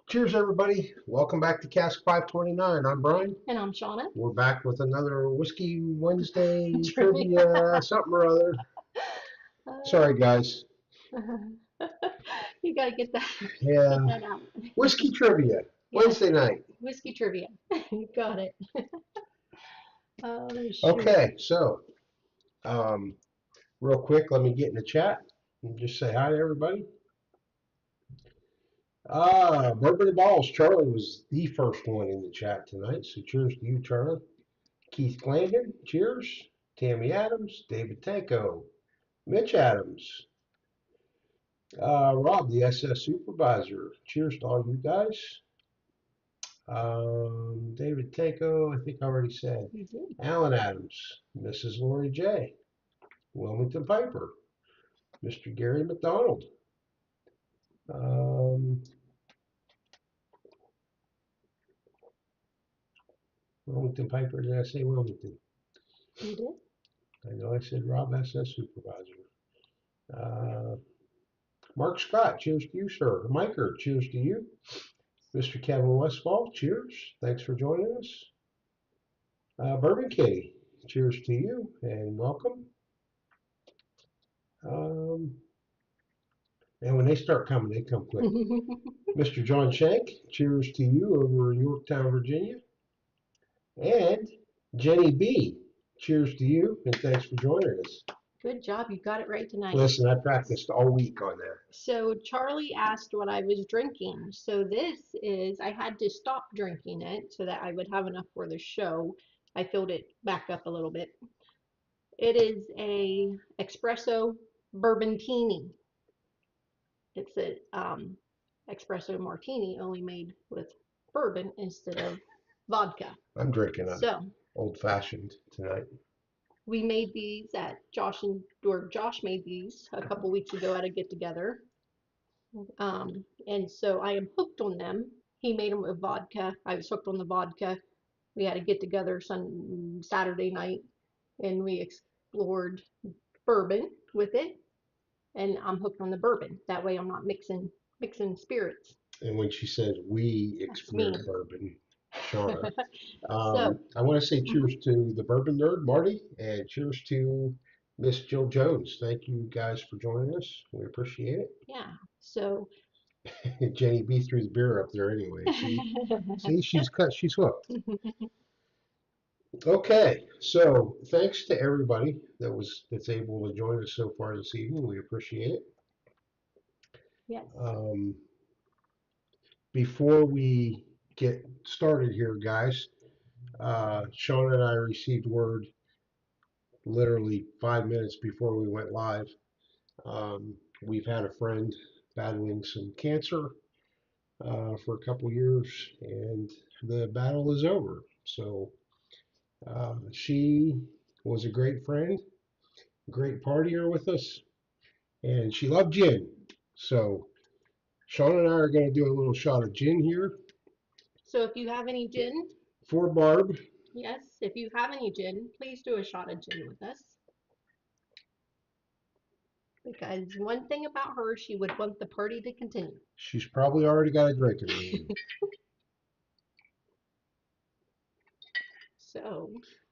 Cheers, everybody. Welcome back to Cask 529. I'm Brian. And I'm Shauna. We're back with another Whiskey Wednesday Trivia. trivia, something or other. Sorry, guys. You gotta get Yeah, that out. whiskey trivia, Yes, Wednesday night. whiskey trivia. You got it. Oh, shoot. Okay, so um, real quick, let me get in the chat and just say hi to everybody. Bourbon and Balls. Charlie was the first one in the chat tonight, so cheers to you, Charlie. Keith Glandon, cheers. Tammy Adams, David Tanko, Mitch Adams, Rob, the SS supervisor. Cheers to all you guys. David Tanko, I think I already said. Alan Adams, Mrs. Lori J. Wilmington Piper, Mr. Gary McDonald. Wilmington Piper, did I say Wilmington? You did? I know I said Rob, SS supervisor. Mark Scott, cheers to you, sir. Miker, cheers to you. Mr. Kevin Westfall, cheers. Thanks for joining us. Bourbon Kitty, cheers to you and welcome. And when they start coming, they come quick. Mr. John Shank, cheers to you over in Yorktown, Virginia. And Jenny B, cheers to you and thanks for joining us. Good job. You got it right tonight. Listen, I practiced all week on that. So Charlie asked what I was drinking. So this is, I had to stop drinking it so that I would have enough for the show. I filled it back up a little bit. It is a espresso bourbon-tini. It's a espresso martini, only made with bourbon instead of vodka. I'm drinking old-fashioned tonight. We made these at Josh made these a couple weeks ago at a get-together. And so I am hooked on them. He made them with vodka. I was hooked on the vodka. We had a get-together Saturday night, and we explored bourbon with it. And I'm hooked on the bourbon. That way I'm not mixing spirits. And when she says we explored bourbon, Shauna, So, I want to say cheers to the bourbon nerd, Marty, and cheers to Miss Jill Jones. Thank you guys for joining us. We appreciate it. yeah. So Jenny B threw the beer up there anyway. See, she's hooked. Okay, so thanks to everybody that's able to join us so far this evening. We appreciate it. yes. Before we get started here, guys, Sean and I received word literally 5 minutes before we went live. We've had a friend battling some cancer for a couple years, and the battle is over. So she was a great friend, great partier with us, and she loved gin. So Sean and I are going to do a little shot of gin here. So if you have any gin, for Barb. Yes, if you have any gin, please do a shot of gin with us. Because one thing about her, she would want the party to continue. She's probably already got a drink in her hand. So,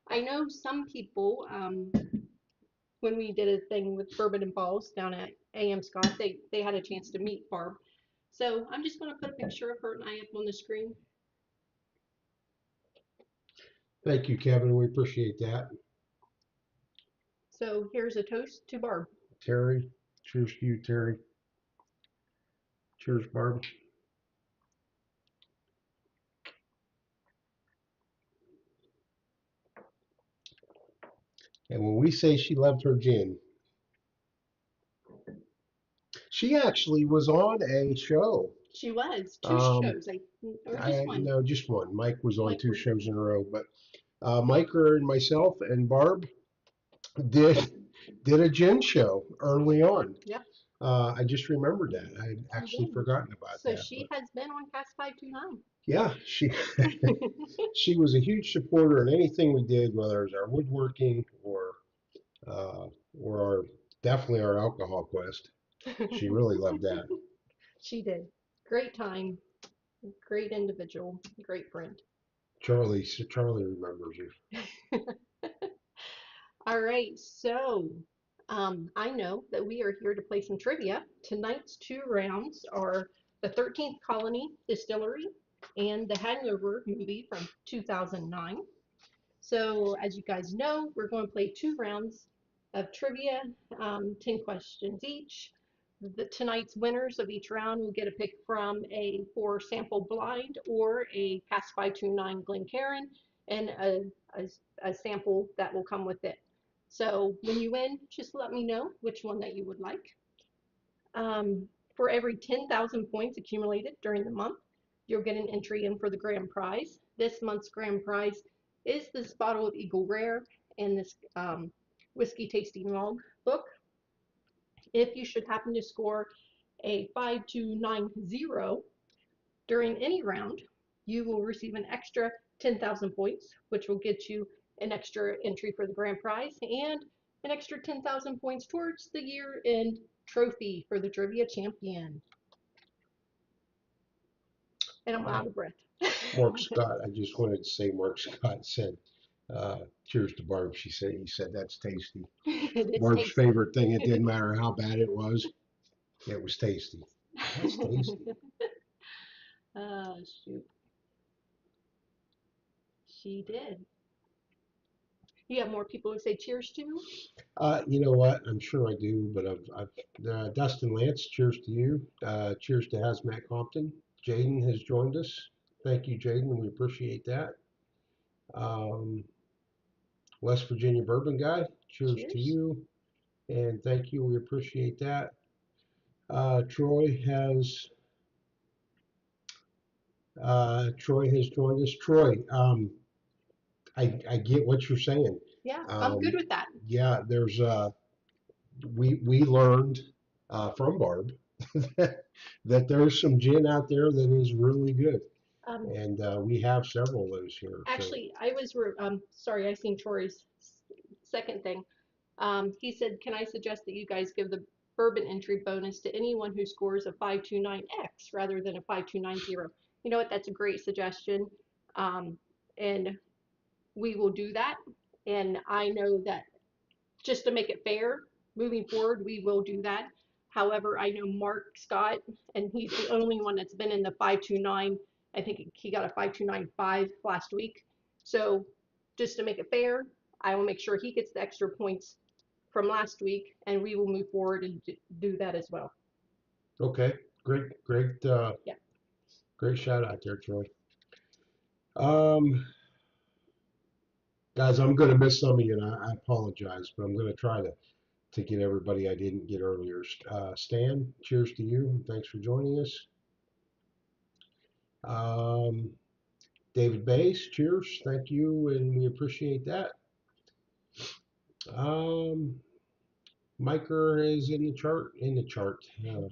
I know some people, when we did a thing with Bourbon and Balls down at AM Scott, they had a chance to meet Barb. So, I'm just going to put a picture of her and I up on the screen. Thank you, Kevin. We appreciate that. So, here's a toast to Barb. Terry, cheers to you, Terry. Cheers, Barb. And when we say she loved her gin, she actually was on a show. She was. Two shows. Or just one? No, just one. Mike was on two shows in a row. But Miker and myself and Barb did a gin show early on. Yep. I just remembered that. I had actually forgotten about that. So she has been on CASK 529. Yeah, she was a huge supporter in anything we did, whether it was our woodworking or definitely our alcohol quest. She really loved that. She did. Great time. Great individual, great friend. Charlie remembers you. All right, so I know that we are here to play some trivia. Tonight's two rounds are the 13th Colony Distillery and the Hangover movie from 2009. So, as you guys know, we're going to play two rounds of trivia, 10 questions each. Tonight's winners of each round will get a pick from a four sample blind or a Cask 529 Glencairn and a, a sample that will come with it. So, when you win, just let me know which one that you would like. For every 10,000 points accumulated during the month, you'll get an entry in for the grand prize. This month's grand prize is this bottle of Eagle Rare and this whiskey tasting log book. If you should happen to score a 5290 during any round, you will receive an extra 10,000 points, which will get you an extra entry for the grand prize and an extra 10,000 points towards the year end trophy for the trivia champion. And I'm out of breath. Mark Scott, I just wanted to say Mark Scott said, cheers to Barb. He said that's tasty. It is Barb's tasty. favorite thing, it didn't matter how bad it was tasty. That's tasty. Shoot. She did. You have more people who say cheers to? You know what? I'm sure I do, but Dustin Lance, cheers to you. Cheers to Hazmat Compton. Jaden has joined us. Thank you, Jaden. We appreciate that. Um, West Virginia Bourbon Guy, cheers to Cheers. you. And thank you. We appreciate that. Troy has joined us. Troy, I get what you're saying. Yeah, I'm good Um, with that. yeah, there's we learned from Barb that there's some gin out there that is really good, Um, and we have several of those here. So Actually, I was sorry, I seen Troy's second thing. He said, "Can I suggest that you guys give the bourbon entry bonus to anyone who scores a 529X rather than a 5290?" You know what? That's a great suggestion. And we will do that. And I know that just to make it fair, moving forward, we will do that. However, I know Mark Scott, and he's the only one that's been in the 529. I think he got a 5295 last week. So just to make it fair, I will make sure he gets the extra points from last week, and we will move forward and do that as well. okay, great, Yeah. great shout out there, Troy. Um, Guys, I'm going to miss some of you, and I apologize, but I'm going to try to get everybody I didn't get earlier. Stan, cheers to you. Thanks for joining us. Um, David Bass, cheers. Thank you, and we appreciate that. Um, Miker is in the chart.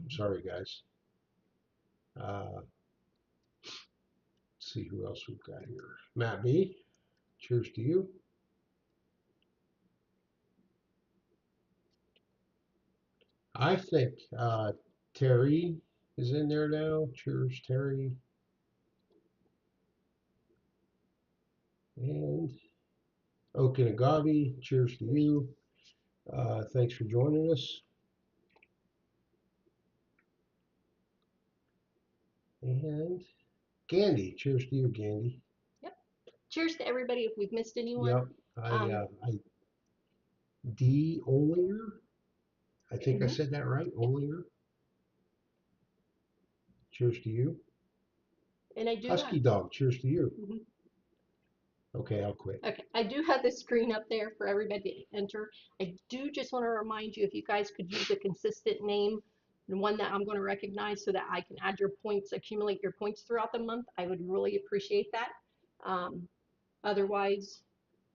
Sorry, guys. Let's see who else we've got here. Matt B, cheers to you. I think Terry is in there now. Cheers, Terry. And Okinagavi, cheers to you. Thanks for joining us. And Gandhi, cheers to you, Gandhi. Yep. Cheers to everybody if we've missed anyone. Yep, Um, I D Olinger. I think I mhm. said that right, Yep. Olinger. Cheers to you. And I do have. Husky Dog, cheers to you. Mhm. Okay, I'll quit. Okay, I do have the screen up there for everybody to enter. I do just want to remind you if you guys could use a consistent name, the one that I'm going to recognize so that I can add your points, accumulate your points throughout the month, I would really appreciate that. Um, Otherwise,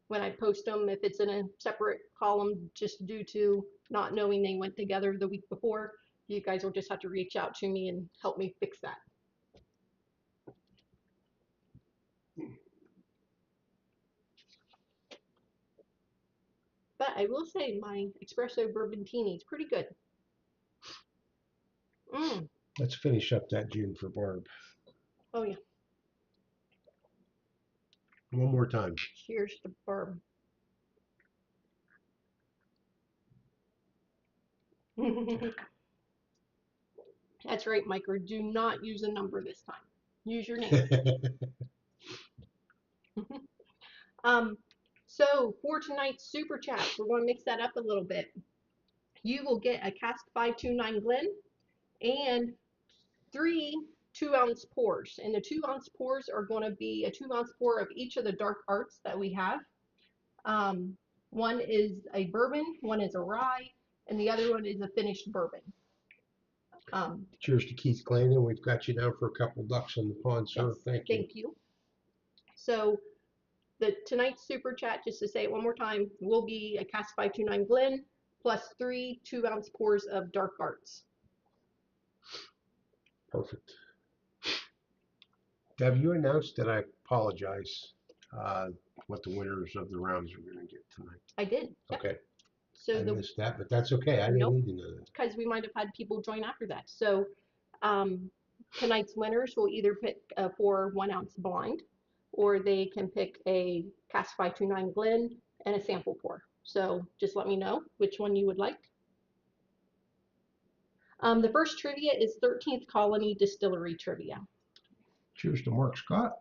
when I post them, if it's in a separate column, just due to not knowing they went together the week before, you guys will just have to reach out to me and help me fix that. But I will say my espresso bourbon teeny is pretty good. Mm. Let's finish up that gin for Barb. Oh yeah. One more time. Cheers to bourbon. That's right, Micro. Do not use a number this time. Use your name. um, so for tonight's super chats, we're going to mix that up a little bit. You will get a cask 529 Glen and 3 2-ounce pours. And the 2-ounce pours are going to be a 2-ounce pour of each of the dark arts that we have. Um, one is a bourbon, one is a rye, and the other one is a finished bourbon. Cheers to Keith Glandon. We've got you down for a couple ducks in the pond, sir. Yes, Thank you. thank you. So the tonight's super chat, just to say it one more time, will be a cask 529 Glen plus 3 2-ounce pours of dark arts. Perfect. Have you announced that? I apologize. What the winners of the rounds are going to get tonight? I did. Yep. Okay. So I missed that, but that's okay. I nope, didn't need to know that. because we might have had people join after that. So tonight's winners will either pick a 4 1-ounce blind, or they can pick a cask 529 Glen and a sample pour. So just let me know which one you would like. The first trivia is 13th Colony Distillery trivia. Cheers to Mark Scott.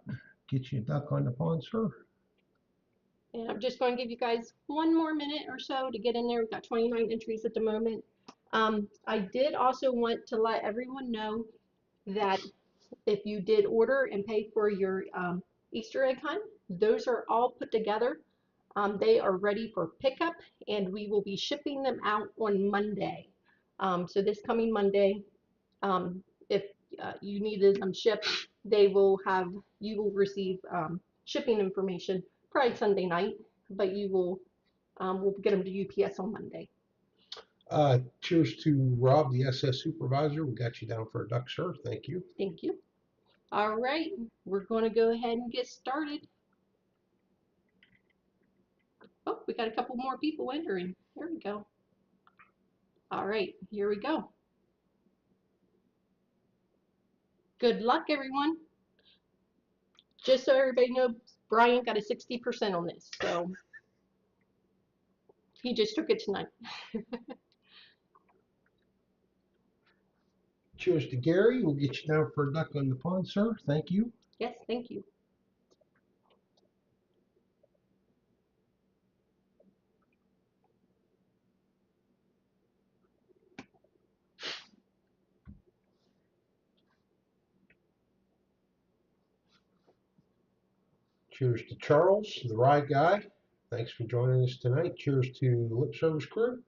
Get you a duck on the pond, sir. And I'm just going to give you guys one more minute or so to get in there. We've got 29 entries at the moment. I did also want to let everyone know that if you did order and pay for your Easter egg hunt, those are all put together. They are ready for pickup, and we will be shipping them out on Monday. So this coming Monday, if you needed them shipped, you will receive shipping information probably Sunday night, but we'll get them to UPS on Monday. Cheers to Rob, the SS supervisor. We got you down for a duck, sir. Thank you. Thank you. All right, we're going to go ahead and get started. Oh, we got a couple more people entering. There we go. All right, here we go. Good luck, everyone. Just so everybody knows, Brian got a 60% on this, so he just took it tonight. Cheers to Gary. We'll get you down for a duck on the pond, sir. Thank you. Yes, thank you. Cheers to Charles, the ride guy. Thanks for joining us tonight. Cheers to the Lip Service crew.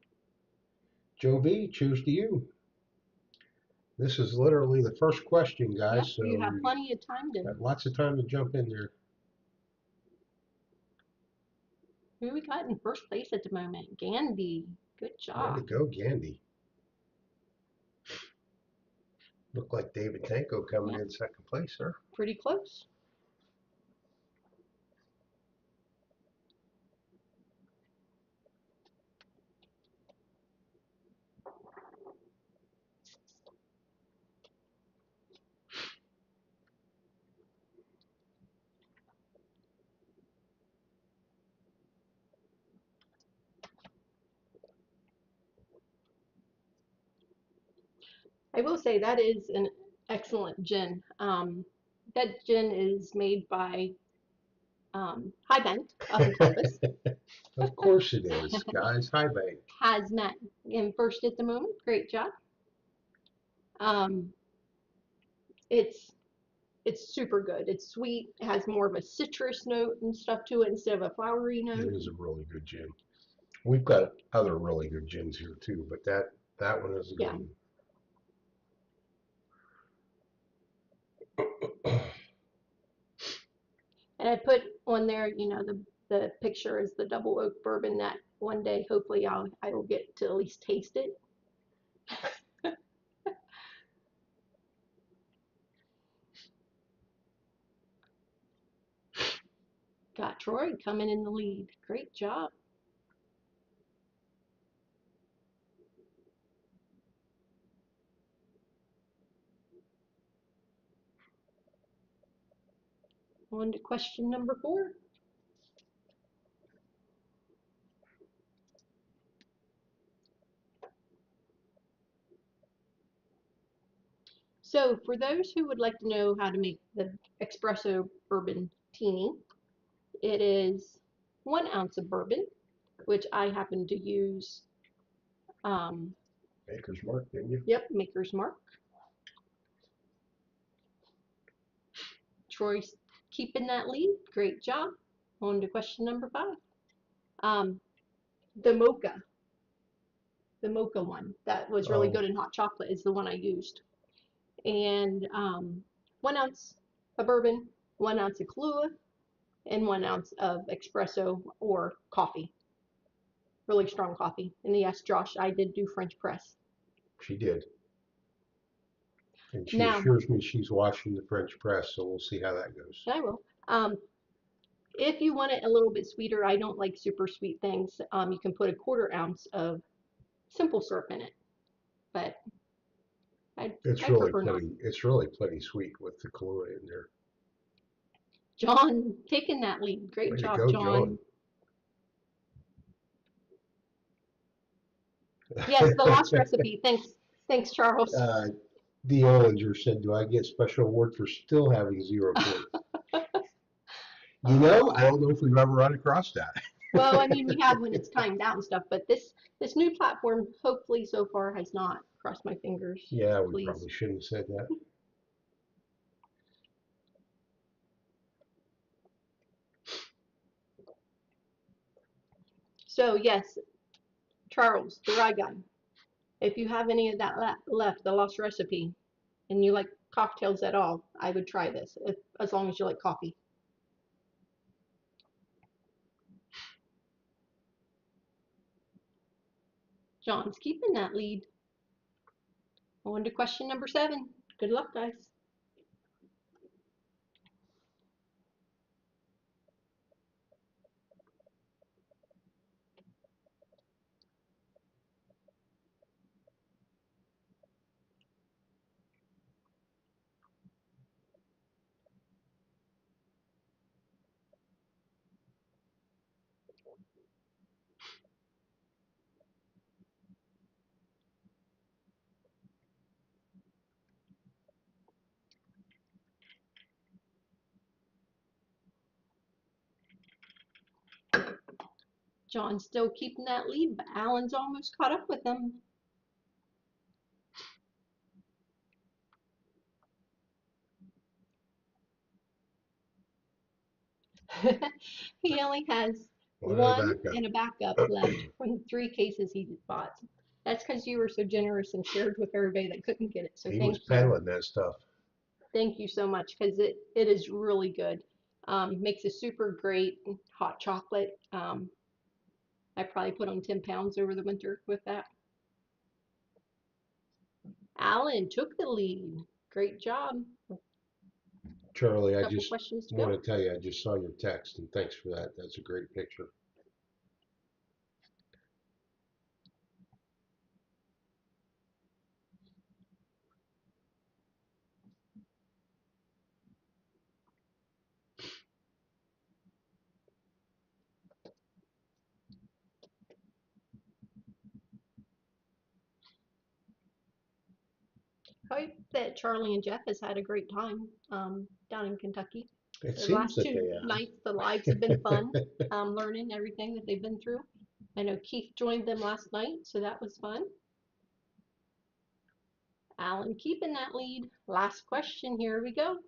Joe B, cheers to you. This is literally the first question, guys, Yep, so you have plenty of time to. got lots of time to jump in there. Who we got in first place at the moment? Gandy. Good job. Way to go, Gandy. Looked like David Tanko coming in second place, sir. Pretty close. I will say that is an excellent gin. That gin is made by High Bank up in Columbus. Of course it is, guys. High Bank. Hazmat in first at the moment. Great job. It's super good. It's sweet. It has more of a citrus note and stuff to it instead of a flowery note. It is a really good gin. We've got other really good gins here too, but that one is a good one. And I put on there, the picture is the double oak bourbon that one day hopefully I will get to at least taste it. Got Troy coming in the lead. Great job. On to question number 4. So for those who would like to know how to make the espresso bourbon teeny, it is 1 ounce of bourbon, which I happen to use, um, Maker's Mark, didn't you? yep, Maker's Mark. Troy's keeping that lead. Great job. On to question number 5. Um, the mocha one that was really Oh, good in hot chocolate is the one I used. And 1 ounce of bourbon, 1 ounce of Kahlua, and 1 ounce of espresso or coffee, really strong coffee. And yes, Josh, I did do French press. she did. And she Now, assures me she's washing the French press, so we'll see how that goes. I will. If you want it a little bit sweeter, I don't like super sweet things. You can put a 1/4 ounce of simple syrup in it, but I prefer not. It's really plenty sweet with the Kahlua in there. John taking that lead. Great Way to job, go, John. John. Yes, the lost recipe. Thanks, Charles. The Ollinger said, "Do I get special award for still having 0 points?" You know, I don't know if we've ever run across that. Well, I mean, we have when it's timed out and stuff, but this new platform, hopefully, so far has not. Crossed my fingers. Yeah, we Please. probably shouldn't have said that. So yes, Charles, the rye guy. If you have any of that left, the lost recipe, and you like cocktails at all, I would try this, as long as you like coffee. John's keeping that lead. On to question number 7. Good luck, guys. John's still keeping that lead, but Alan's almost caught up with him. He only has one and a backup left from the 3 cases he bought. That's because you were so generous and shared with everybody that couldn't get it. So He thank was you. peddling that stuff. Thank you so much because it is really good. Makes a super great hot chocolate. I probably put on 10 pounds over the winter with that. Alan took the lead. Great job. Charlie, I Couple just questions to want go. to tell you, I just saw your text, and thanks for that. That's a great picture. Hope that Charlie and Jeff has had a great time down in Kentucky. It The seems last that 2 they nights, the lives have been fun, learning everything that they've been through. I know Keith joined them last night, so that was fun. Alan keeping that lead. Last question, here we go.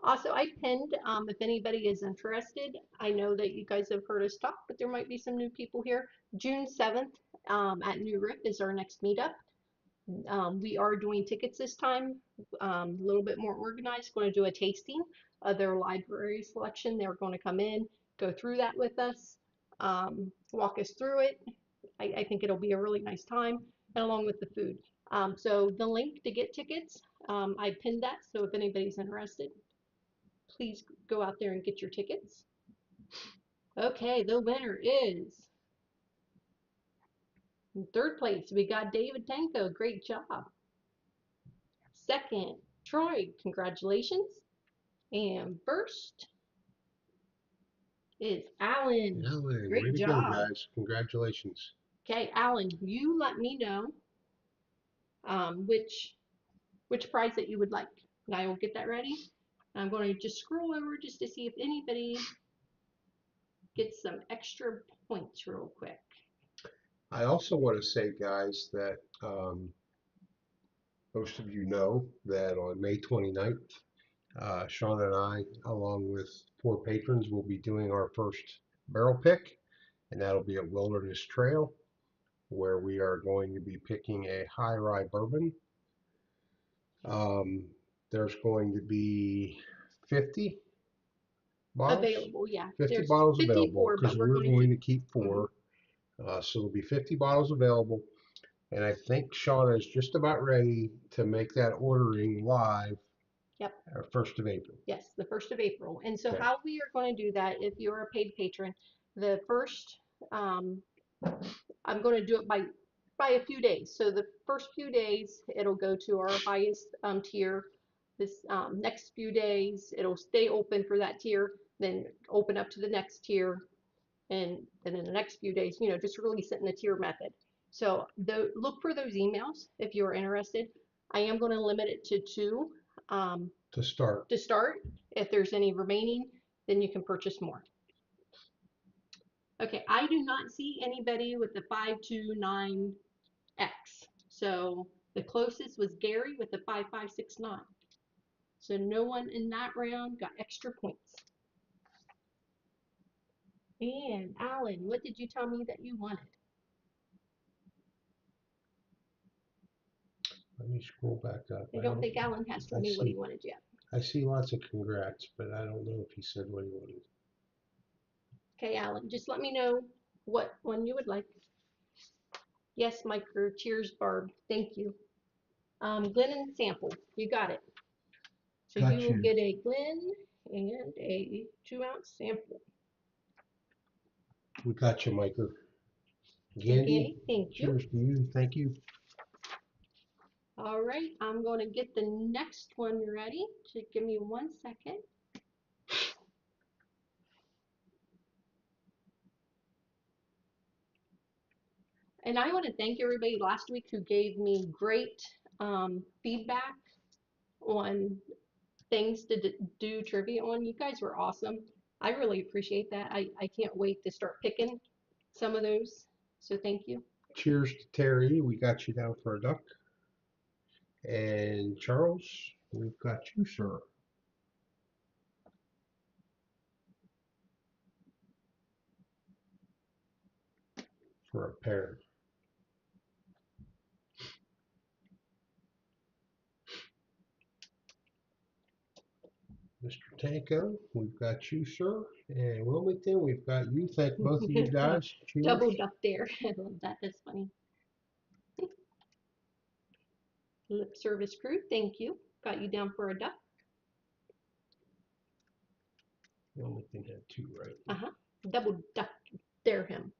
Also, I pinned, if anybody is interested, I know that you guys have heard us talk, but there might be some new people here. June 7th at New Rip is our next meetup. We are doing tickets this time, a little bit more organized. Going to do a tasting of their library selection. They're going to come in, go through that with us, walk us through it. I think it'll be a really nice time, and along with the food. So the link to get tickets, I pinned that. So if anybody's interested, please go out there and get your tickets. Okay, the winner is in third place. We got David Tanko. Great job. Second, Troy. Congratulations. And first is Alan. Alan, way Great to go, job. guys. Congratulations. Okay, Alan, you let me know which prize that you would like. And I will get that ready. I'm going to just scroll over just to see if anybody gets some extra points real quick. I also want to say, guys, that most of you know that on May 29th, Sean and I, along with 4 patrons, will be doing our first barrel pick, and that'll be at Wilderness Trail, where we are going to be picking a high rye bourbon. Um, there's going to be 50 bottles, Available, yeah. 50 There's bottles available 54, because but we're we're going to going keep. to keep Mhm. 4. So there'll be 50 bottles available. And I think Shauna is just about ready to make that ordering live Yep. 1st of April. Yes, the 1st of April. And so Okay. how we are going to do that, if you're a paid patron, the first, I'm going to do it by a few days. So the first few days, it'll go to our highest tier. This next few days, it'll stay open for that tier, then open up to the next tier, and then the next few days, just release it in the tier method. So look for those emails if you're interested. I am going to limit it to 2 um, To start. to start. If there's any remaining, then you can purchase more. Okay, I do not see anybody with the 529X. So the closest was Gary with the 5569. So no one in that round got extra points. And Alan, what did you tell me that you wanted? Let me scroll back up. I don't think Alan has told I me what he see. wanted yet. I see lots of congrats, but I don't know if he said what he wanted. Okay, Alan, just let me know what one you would like. Yes, Micro. Cheers, Barb. Thank you. Glenn sample. You got it. So you Got will you. get a Glen and a 2-ounce sample. We got you, Micah. And Gandy, Candy, thank you. cheers to you. Thank you. All right, I'm going to get the next one ready. Just give me 1 second. And I want to thank everybody last week who gave me great feedback on things to do trivia on. You guys were awesome. I really appreciate that. I can't wait to start picking some of those. So thank you. Cheers to Terry. We got you down for a duck. And Charles, we've got you, sir, for a pair. Mr. Tanko, we've got you, sir. And Wilmington, we've got you. Thank both of you guys. Cheers. Double duck there. I love that. That's funny. Lip service crew, thank you. Got you down for a duck. Wilmington had 2, right? Uh-huh. Double duck there him.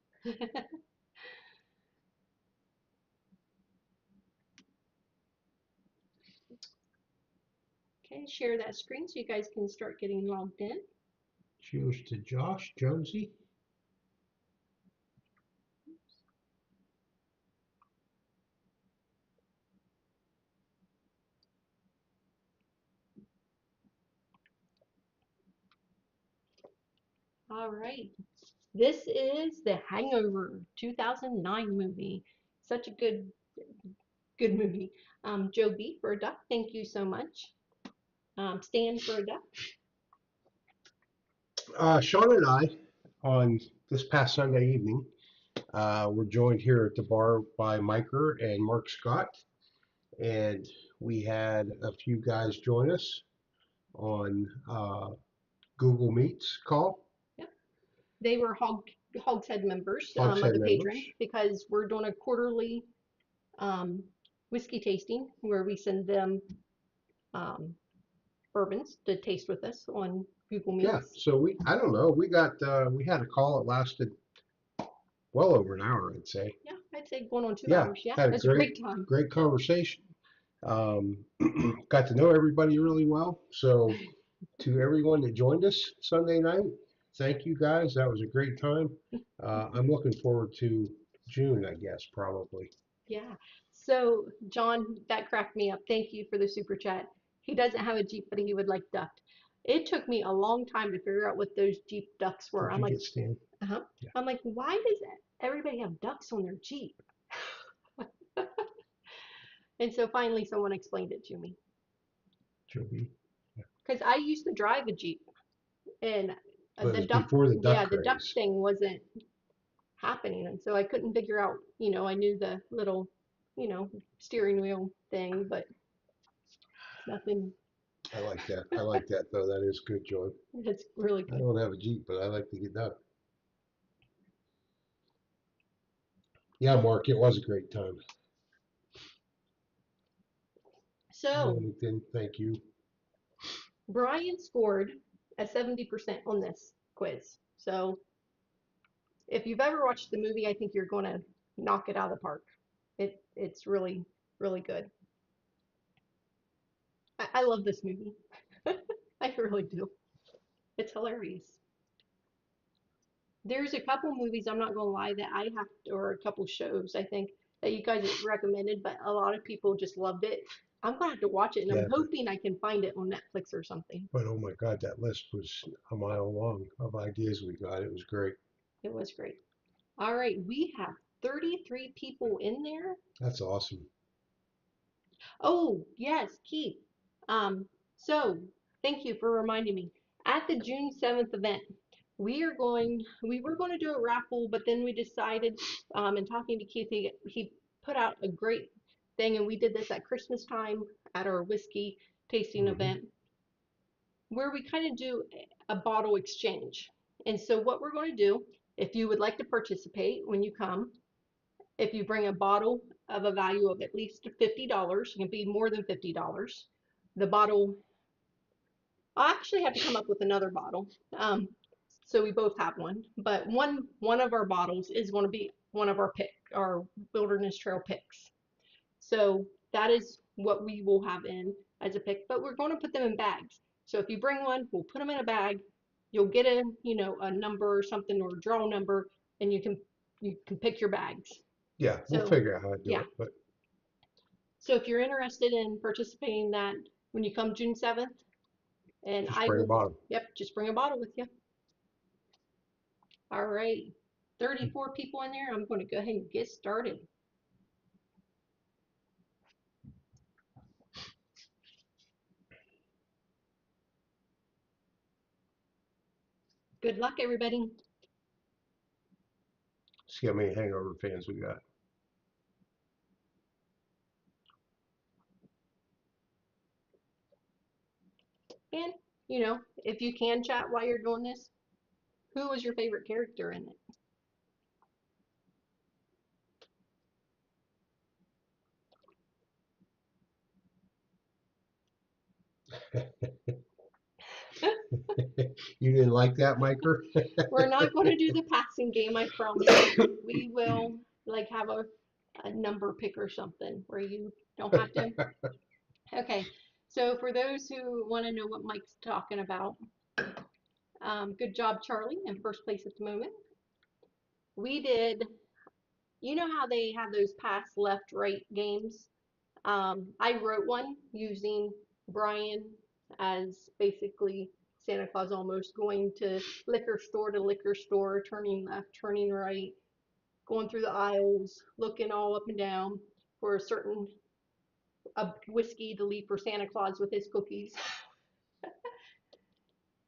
Okay, share that screen so you guys can start getting logged in. Cheers to Josh Jonesy. All right. This is the Hangover 2009 movie. Such a good movie. Joe B for a duck, thank you so much. Stan for a duck. Sean and I, on this past Sunday evening, were joined here at the bar by Micah and Mark Scott. And we had a few guys join us on Google Meets call. Yep. They were Hogshead members of Hogshead the members. patron because we're doing a quarterly um, whiskey tasting where we send them bourbons to taste with us on Google Yeah. Meets. So I don't know. We had a call that lasted well over an hour, I'd say. Yeah, I'd say going on two Yeah. hours. Yeah, Had a that's a great time. great conversation. Um, got to know everybody really well. So to everyone that joined us Sunday night, thank you guys. That was a great time. I'm looking forward to June, I guess, probably. Yeah. So, John, that cracked me up. Thank you for the super chat. He doesn't have a Jeep, but he would like ducked. It took me a long time to figure out what those Jeep ducks were. Did I'm you like, get Stan? uh-huh. Yeah, I'm like, why does everybody have ducks on their Jeep? And so finally someone explained it to me. Joby. Yeah. Because I used to drive a Jeep and But it the was duck, before the duck yeah, the duck craze. thing wasn't happening. And so I couldn't figure out, I knew the little, you know, steering wheel thing, but nothing. I like that. I like that though. That is good, Joy. It's really I good. don't have a Jeep, but I like to get duck. Yeah, Mark, it was a great time. So Wilmington, thank you. Brian scored a 70% on this quiz. So if you've ever watched the movie, I think you're going to knock it out of the park. It's really, really good. I love this movie. I really do. It's hilarious. There's a couple movies, I'm not gonna lie, that I have to, or a couple shows I think that you guys recommended, but a lot of people just loved it. I'm gonna have to watch it, and I'm Yeah, hoping I can find it on Netflix or something. but oh my God, that list was a mile long of ideas we got. It was great. It was great. All right, we have 33 people in there. That's awesome. Oh, yes, Keith. Um, so thank you for reminding me. At the June 7th event, we were going to do a raffle, but then we decided, in talking to Keith, he put out a great thing, and we did this at Christmas time at our whiskey tasting Hmm. event, where we kind of do a bottle exchange. And so what we're going to do, if you would like to participate when you come, if you bring a bottle of a value of at least $50, it can be more than $50. The bottle, I'll actually have to come up with another bottle. So we both have one, but one of our bottles is going to be one of our wilderness trail picks. So that is what we will have in as a pick, but we're going to put them in bags. So if you bring one, we'll put them in a bag. You'll get a number or something or a draw number, and you can pick your bags. Yeah, we'll So figure out how to do yeah. it, but So if you're interested in participating in that when you come June 7th, and just I bring a will, bottle. yep, just bring a bottle with you. All right, 34 people in there. I'm going to go ahead and get started. Good luck, everybody. See how many hangover fans we got. And, if you can chat while you're doing this, who was your favorite character in it? You didn't like that, Miker? We're not going to do the passing game, I promise. We will like have a number pick or something where you don't have to. Okay, so for those who want to know what Mike's talking about, good job, Charlie, in first place at the moment. We did, you know how they have those pass left right games? I wrote one using Brian as basically Santa Claus almost going to liquor store, turning left, turning right, going through the aisles, looking all up and down for a whiskey to leave for Santa Claus with his cookies.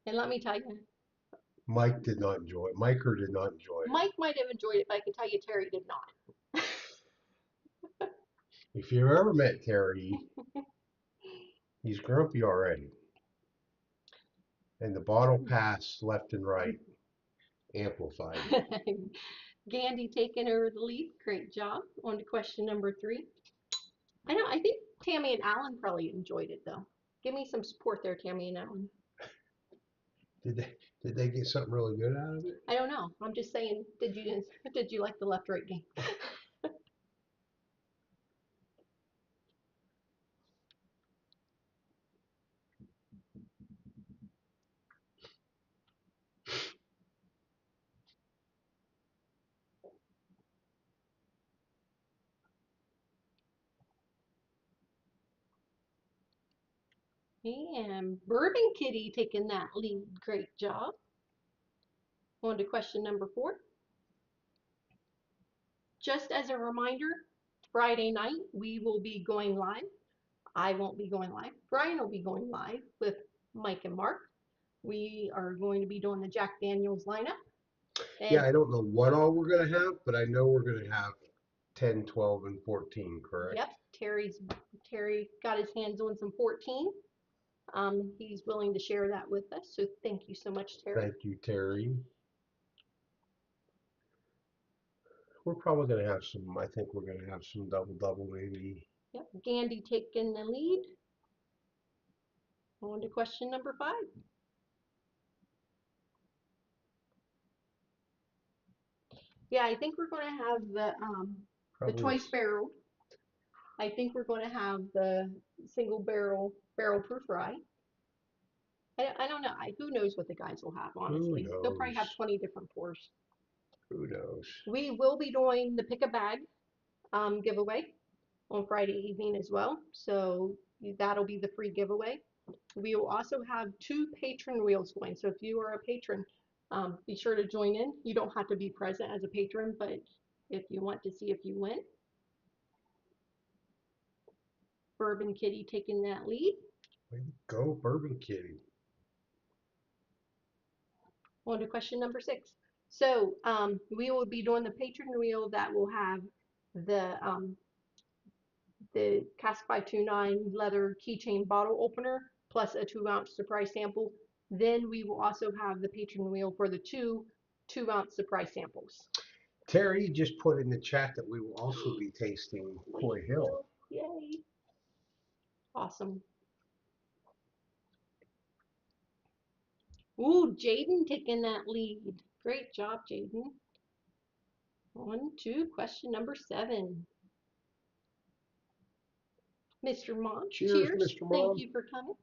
And let me tell you, Mike did not enjoy it. Miker did not enjoy it. Mike might have enjoyed it, but I can tell you Terry did not. If you ever met Terry, he's grumpy already. And the bottle pass left and right amplified it. Gandhi taking over the lead. Great job. On to question number 3. I think Tammy and Alan probably enjoyed it though. Give me some support there, Tammy and Alan. Did they get something really good out of it? I don't know. I'm just saying, did you like the left right game? And Bourbon Kitty taking that lead. Great job. On to question number 4. Just as a reminder, Friday night we will be going live. I won't be going live. Brian will be going live with Mike and Mark. We are going to be doing the Jack Daniels lineup. Yeah, And I don't know what all we're gonna have, but I know we're gonna have 10, 12, and 14, correct? yep, Terry got his hands on some 14. He's willing to share that with us. So thank you so much, Terry. Thank you, Terry. We're probably gonna have some. I think we're gonna have some double maybe. Yep, Gandy taking the lead. On to question number 5. Yeah, I think we're going to have the Probably. toy sparrow. I think we're going to have the single barrel proof rye. I don't know. Who knows what the guys will have, Who honestly. They'll probably have knows? 20 different pours. Who knows? We will be doing the pick a bag giveaway on Friday evening as well. So that'll be the free giveaway. We will also have 2 patron wheels going. So if you are a patron, be sure to join in. You don't have to be present as a patron, but if you want to see if you win, Bourbon Kitty taking that lead. Way to go, Bourbon Kitty. On to question number 6. So we will be doing the patron wheel that will have the Cask 529 leather keychain bottle opener plus a 2-ounce surprise sample. Then we will also have the patron wheel for the 2-ounce surprise samples. Terry just put in the chat that we will also be tasting Coy Hill. Yay! Awesome. Ooh, Jaden taking that lead. Great job, Jaden. On to question number 7. Mr. Mom, Cheers, cheers. Mr. Thank Mom. you for coming.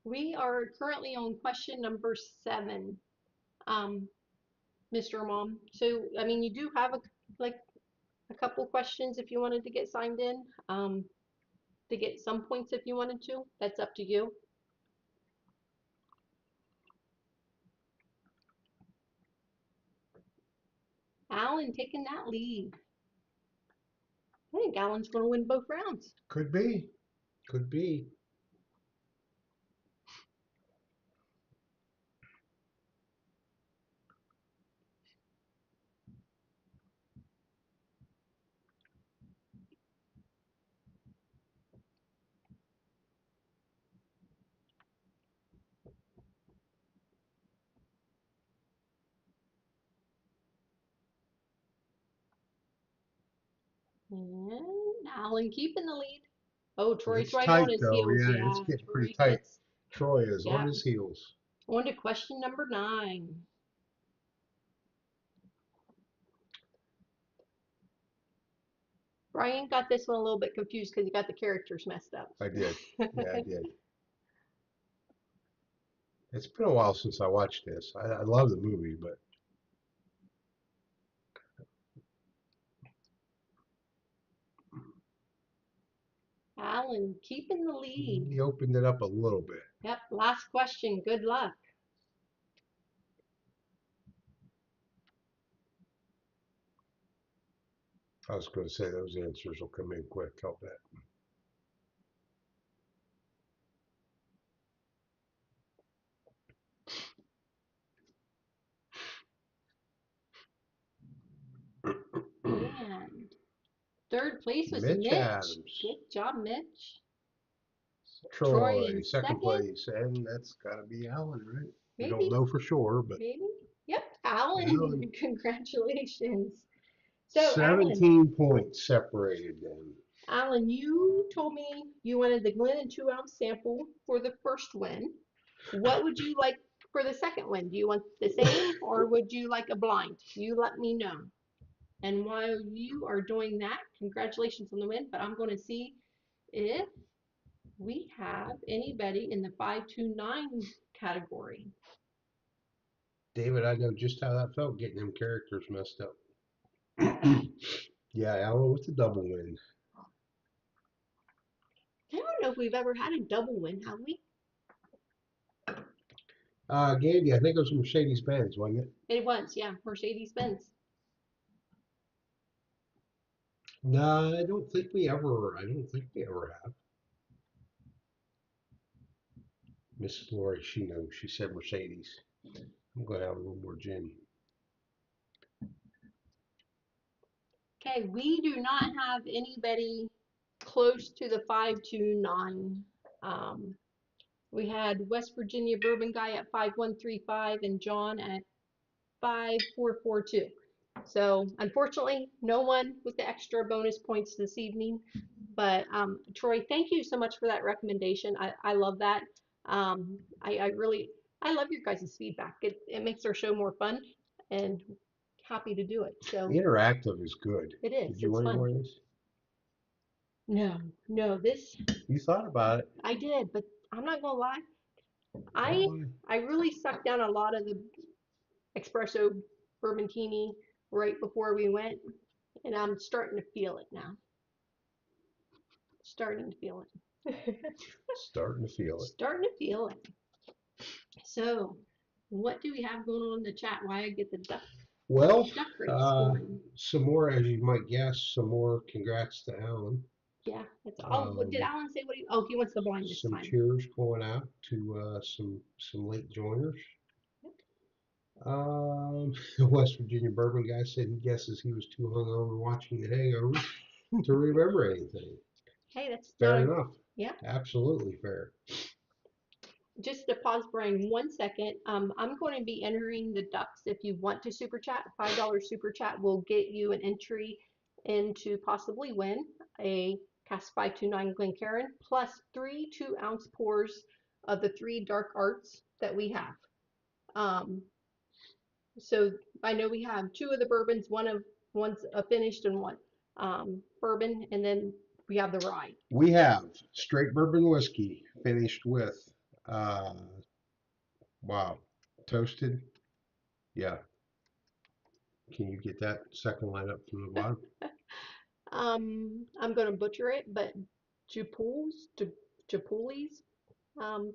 We are currently on question number 7, Mr. Mom. So, I mean, you do have like a couple questions if you wanted to get signed in, to get some points if you wanted to. That's up to you. Alan taking that lead. I think Alan's going to win both rounds. Could be. Could be. And Alan keeping the lead. Oh, Troy's It's right on tight his though. heels. Yeah, it's Yeah, getting pretty Troy tight. gets, Troy is on yeah. his heels. On to question number 9. Brian got this one a little bit confused because he got the characters messed up. I did. Yeah, I did. It's been a while since I watched this. I love the movie, but Alan keeping the lead. he opened it up a little bit. Yep, last question. Good luck. I was going to say those answers will come in quick. I'll bet. And third place was Mitch Mitch. Adams. Good job, Mitch. Troy Troy, in second second, place, and that's got to be Alan, right? We don't maybe, know for sure, but maybe. Yep, Alan, Alan, congratulations. So, Alan, 17 points separated them. Alan, you told me you wanted the Glen and 2 ounce sample for the first win. What would you like for the second win? Do you want the same or would you like a blind? You let me know. And while you are doing that, congratulations on the win, but I'm going to see if we have anybody in the 529 category. David, I know just how that felt getting them characters messed up. Yeah, Alan with the double win. I don't know if we've ever had a double win, have we? Gandy, I think it was Mercedes Benz, wasn't it? It was, yeah, Mercedes Benz. No, I don't think we ever. I don't think we ever have. Miss Lori, she knows. She said Mercedes. I'm gonna have a little more gin. Okay, we do not have anybody close to the 529. We had West Virginia Bourbon Guy at 5135 and John at 5442. So unfortunately, no one with the extra bonus points this evening. But Troy, thank you so much for that recommendation. I love that. I really I love your guys' feedback. It makes our show more fun and happy to do it. So Interactive is good. it is. Did you It's want any fun. more of this? No, no, this You thought about it. I did, but I'm not gonna lie. Don't I lie. I really sucked down a lot of the espresso bourbon right before we went, and I'm starting to feel it now. Starting to feel it. Starting to feel it. Starting to feel it. So, what do we have going on in the chat? Why I get the Well, duck race going? some more, as you might guess, some more congrats to Alan. Yeah, it's what did Um, Alan say? What oh, he wants the blind this some time. cheers going out to some late joiners. West Virginia bourbon guy said he guesses he was too hungover watching The Hangover to remember anything. Hey, that's not Fair a enough. yeah. Absolutely fair. Just to pause, Brian, 1 second. I'm going to be entering the ducks. If you want to super chat, $5 super chat will get you an entry into possibly win a Cask 529 Glencairn plus 3 2-ounce pours of the 3 dark arts that we have. So I know we have 2 of the bourbons, one's a finished and one bourbon, and then we have the rye. We have straight bourbon whiskey finished with, uh, wow, toasted. Yeah. Can you get that second line up from the bottom? I'm gonna butcher it, but Jupules, Jupules,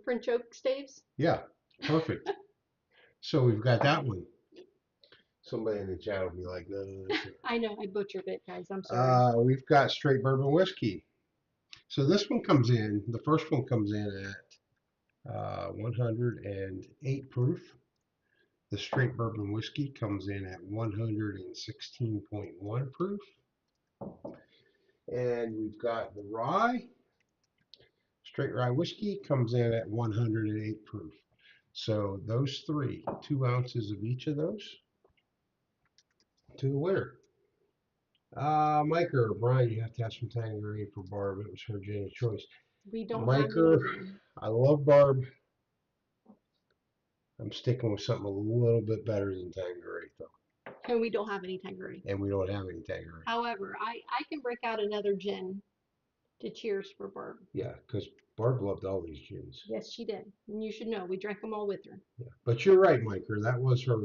French oak staves. Yeah, perfect. So we've got that one. Somebody in the chat will be like, no, no, no. I know I butchered it, guys. I'm sorry. We've got straight bourbon whiskey. So this one comes in, the first one comes in at 108 proof. The straight bourbon whiskey comes in at 116.1 proof. And we've got the rye. Straight rye whiskey comes in at 108 proof. So those three, 2 ounces of each of those to the winner. Mike or Brian, you have to have some Tanqueray for Barb. It was her Jenny choice. We don't have Miker, anything. I love Barb. I'm sticking with something a little bit better than Tanqueray, though. And we don't have any Tanqueray. And we don't have any Tanqueray. However, I can break out another gin to cheers for Barb. Yeah, because Barb loved all these gins. Yes, she did. And you should know, we drank them all with her. Yeah. But you're right, Miker. That was her.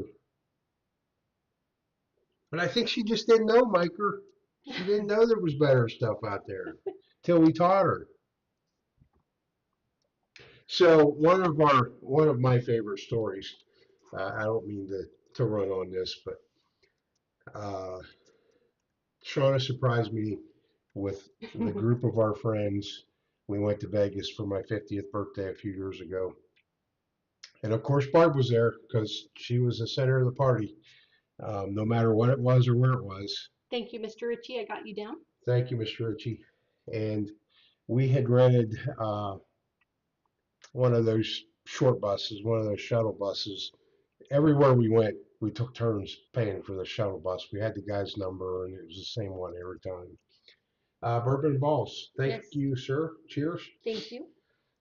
But I think she just didn't know, Miker. She didn't know there was better stuff out there till we taught her. So one of my favorite stories. I don't mean to run on this, but Shona surprised me with the group of our friends. We went to Vegas for my 50th birthday a few years ago. And of course, Barb was there because she was the center of the party, no matter what it was or where it was. Thank you, Mr. Ritchie. I got you down. Thank you, Mr. Ritchie. And we had rented one of those short buses, one of those shuttle buses. Everywhere we went, we took turns paying for the shuttle bus. We had the guy's number, and it was the same one every time. Bourbon Balls. Thank Yes, you, sir. Cheers. thank you.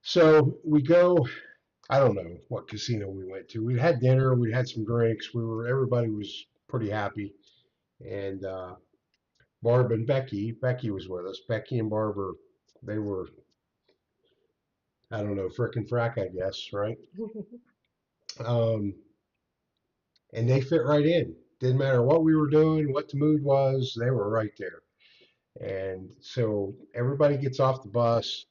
So we go. I don't know what casino we went to. We had dinner. We had some drinks. Everybody was pretty happy, and Barb and Becky was with us. Becky and Barb they were, I don't know, frickin' frack, I guess, right? Um, and they fit right in. Didn't matter what we were doing, what the mood was, they were right there. And so everybody gets off the bus.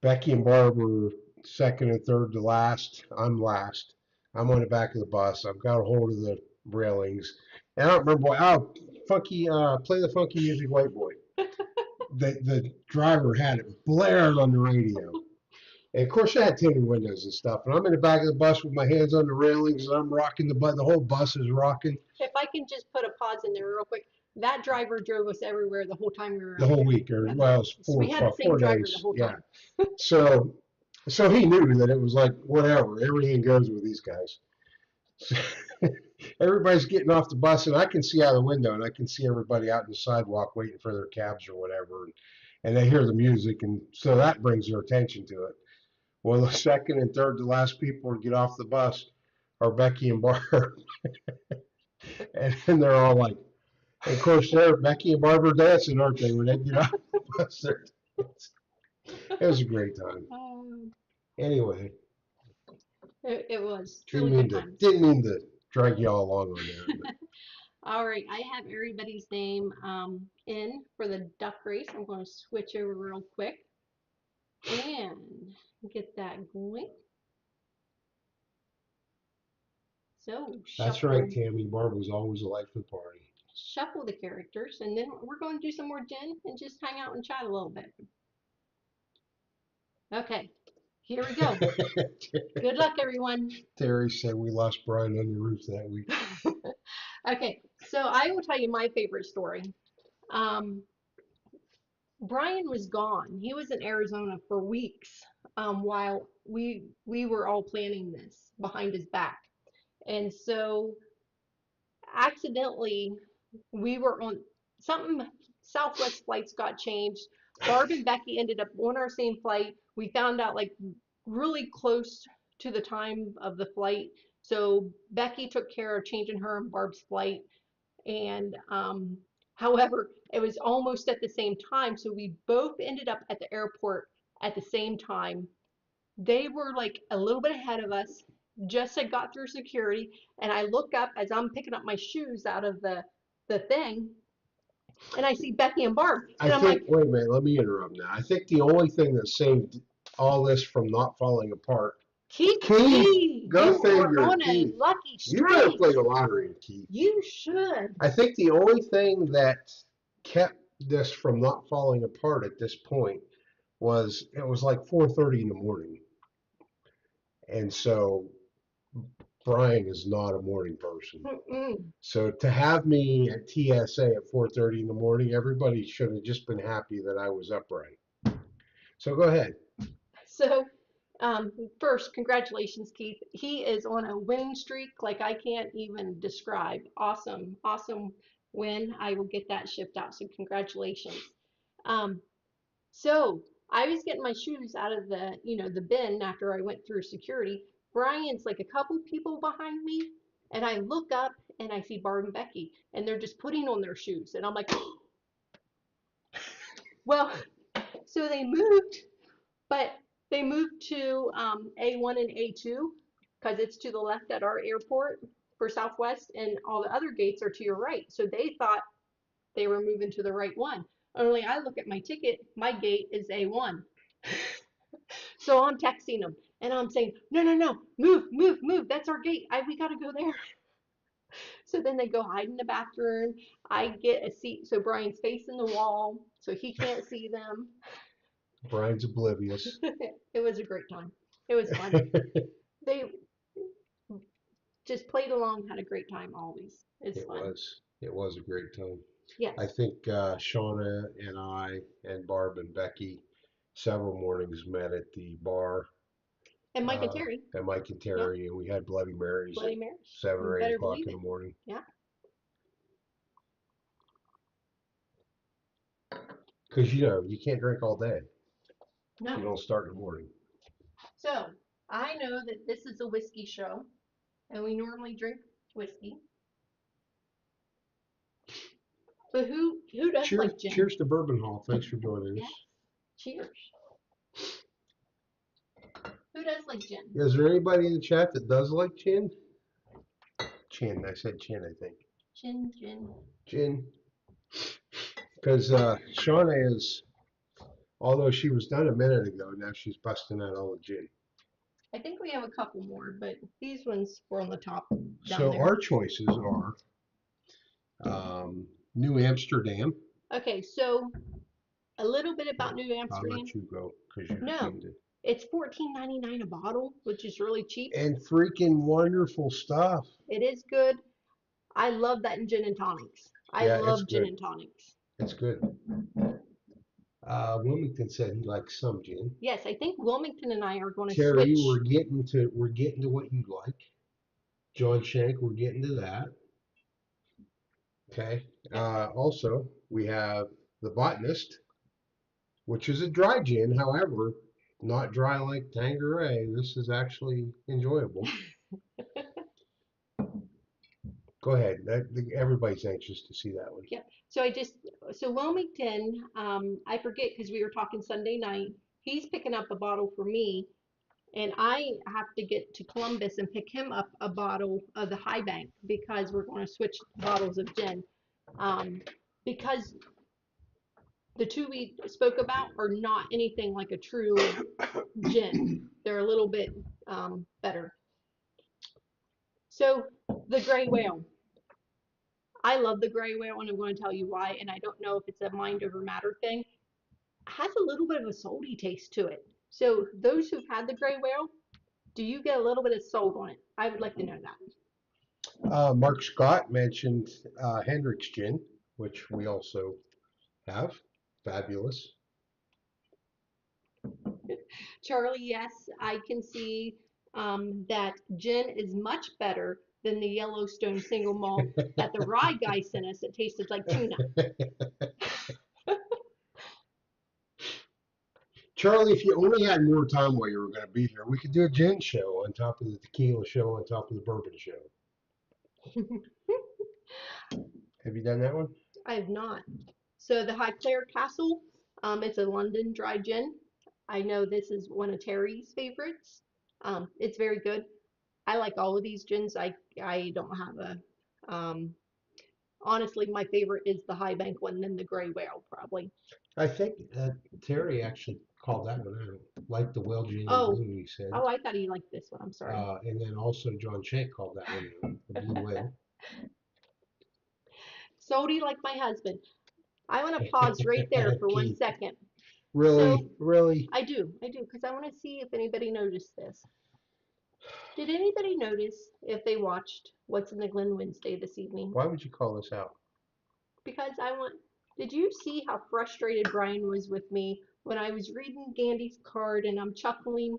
Becky and Barb were second and third to last. I'm last. I'm on the back of the bus. I've got a hold of the railings. And I don't remember what, oh, play the funky music, white boy. The driver had it blaring on the radio. And of course, I had tinted windows and stuff. And I'm in the back of the bus with my hands on the railings, and I'm rocking the bus. The whole bus is rocking If I can just put a pause in there real quick, that driver drove us everywhere the whole time we were the out whole there. week. Or Yeah. well, it was So we had the same four driver the days. whole Yeah. time. So so he knew that it was like whatever. Everything goes with these guys. So everybody's getting off the bus, and I can see out the window, and I can see everybody out in the sidewalk waiting for their cabs or whatever. And they hear the music, and so that brings their attention to it. Well, the second and third to last people to get off the bus are Becky and Barb, and then they're all like, and of course, they're Becky and Barb are dancing, aren't they? When they get off the bus, it was a great time. Um, Anyway, it was didn't truly mean good to times. didn't mean to drag you all along on that, but All right, I have everybody's name in for the duck race. I'm going to switch over real quick and get that going. So that's right, shuffle, Tammy. Barb was always a life of the party. shuffle the characters, and then we're going to do some more gin and just hang out and chat a little bit. Okay, here we go. Good luck, everyone. Terry said we lost Brian on the roof that week. Okay, so I will tell you my favorite story. Um, Brian was gone. He was in Arizona for weeks while we were all planning this behind his back. And so accidentally we were on something Southwest flights got changed. Barb and Becky ended up on our same flight. We found out like really close to the time of the flight. So Becky took care of changing her and Barb's flight. And however, it was almost at the same time. So we both ended up at the airport at the same time. They were like a little bit ahead of us, just had got through security, and I look up as I'm picking up my shoes out of the thing, and I see Becky and Barb, I and I'm like, think, wait a minute, let me interrupt now. I think the only thing that saved all this from not falling apart, Keith, Keith, go you were figure, on a Keith. lucky You better play streak. the lottery, Keith. You should. I think the only thing that kept this from not falling apart at this point was it was like 4:30 in the morning. And so Brian is not a morning person. Mm-mm. So to have me at TSA at 4:30 in the morning, everybody should have just been happy that I was upright. So go ahead. So, first, congratulations, Keith. He is on a winning streak like I can't even describe. Awesome, awesome win. I will get that shipped out. So, congratulations. Um, so I was getting my shoes out of the bin after I went through security. Brian's like a couple people behind me, and I look up and I see Barb and Becky, and they're just putting on their shoes, and I'm like, well, so they moved, but they moved to A1 and A2 because it's to the left at our airport for Southwest, and all the other gates are to your right. So they thought they were moving to the right one. Only I look at my ticket, my gate is A1. So I'm texting them and I'm saying, no, no, no, move, move, move. That's our gate. We got to go there. So then they go hide in the bathroom. I get a seat. So Brian's facing the wall so he can't see them. Brian's oblivious. It was a great time. It was fun. They just played along, had a great time always. It's It fun. was. It was a great time. I Yes. think Shauna and I and Barb and Becky several mornings met at the bar And Mike and Terry. and Mike and Yeah. Terry, and we had Bloody Marys at Bloody Marys. 7 You or 8 better o'clock believe in the it. morning. Yeah. Because you can't drink all day. No. You don't start in the morning. So I know that this is a whiskey show, and we normally drink whiskey. But who does Cheers, like gin? cheers to Bourbon Hall. Thanks for joining us. Yes. Cheers. Who does like gin? Is there anybody in the chat that does like gin? Chin, I said chin, I think. Gin. Gin. Because Shauna is, although she was done a minute ago, now she's busting out all the gin. I think we have a couple more, but these ones were on the top down So there. our choices are New Amsterdam. Okay, so a little bit about New I'll Amsterdam. let you go because you No, seemed to. it's $14.99 a bottle, which is really cheap. And freaking wonderful stuff. It is good. I love that in gin and tonics. I Yeah, it's love gin good. and tonics. It's good. Wilmington said he likes some gin. Yes, I think Wilmington and I are going to Terry, switch. we're getting to what you like. John Shank, we're getting to that. Okay. Also, we have the Botanist, which is a dry gin. However, not dry like Tanqueray. This is actually enjoyable. Go ahead. Everybody's anxious to see that one. Yep. So Wilmington, I forget because we were talking Sunday night. He's picking up a bottle for me, and I have to get to Columbus and pick him up a bottle of the High Bank because we're going to switch bottles of gin. Because the two we spoke about are not anything like a true gin. They're a little bit better. So the gray whale. I love the gray whale, and I'm going to tell you why. And I don't know if it's a mind over matter thing. It has a little bit of a salty taste to it. So those who've had the gray whale, do you get a little bit of salt on it? I would like to know that. Mark Scott mentioned Hendrick's gin, which we also have. Fabulous. Charlie, yes, I can see that gin is much better than the Yellowstone single malt that the rye guy sent us. It tasted like tuna. Charlie, if you only had more time while you were going to be here, we could do a gin show on top of the tequila show, on top of the bourbon show. Have you done that one? I have not. So the Highclere Castle, it's a London dry gin. I know this is one of Terry's favorites. It's very good. I like all of these gins. I don't have a honestly, my favorite is the High Bank one, then the Gray Whale probably. I think Terry actually called that one out, like the Well Gin Oh, Blue, he said. oh, I thought he liked this one. I'm sorry. And then also John Shank called that one out, the Blue Whale. Salty like my husband. I want to pause right there for 1 second. Really, So, really? I do, because I want to see if anybody noticed this. Did anybody notice if they watched What's in the Glen Wednesday this evening? Why would you call this out? Because did you see how frustrated Brian was with me when I was reading Gandy's card and I'm chuckling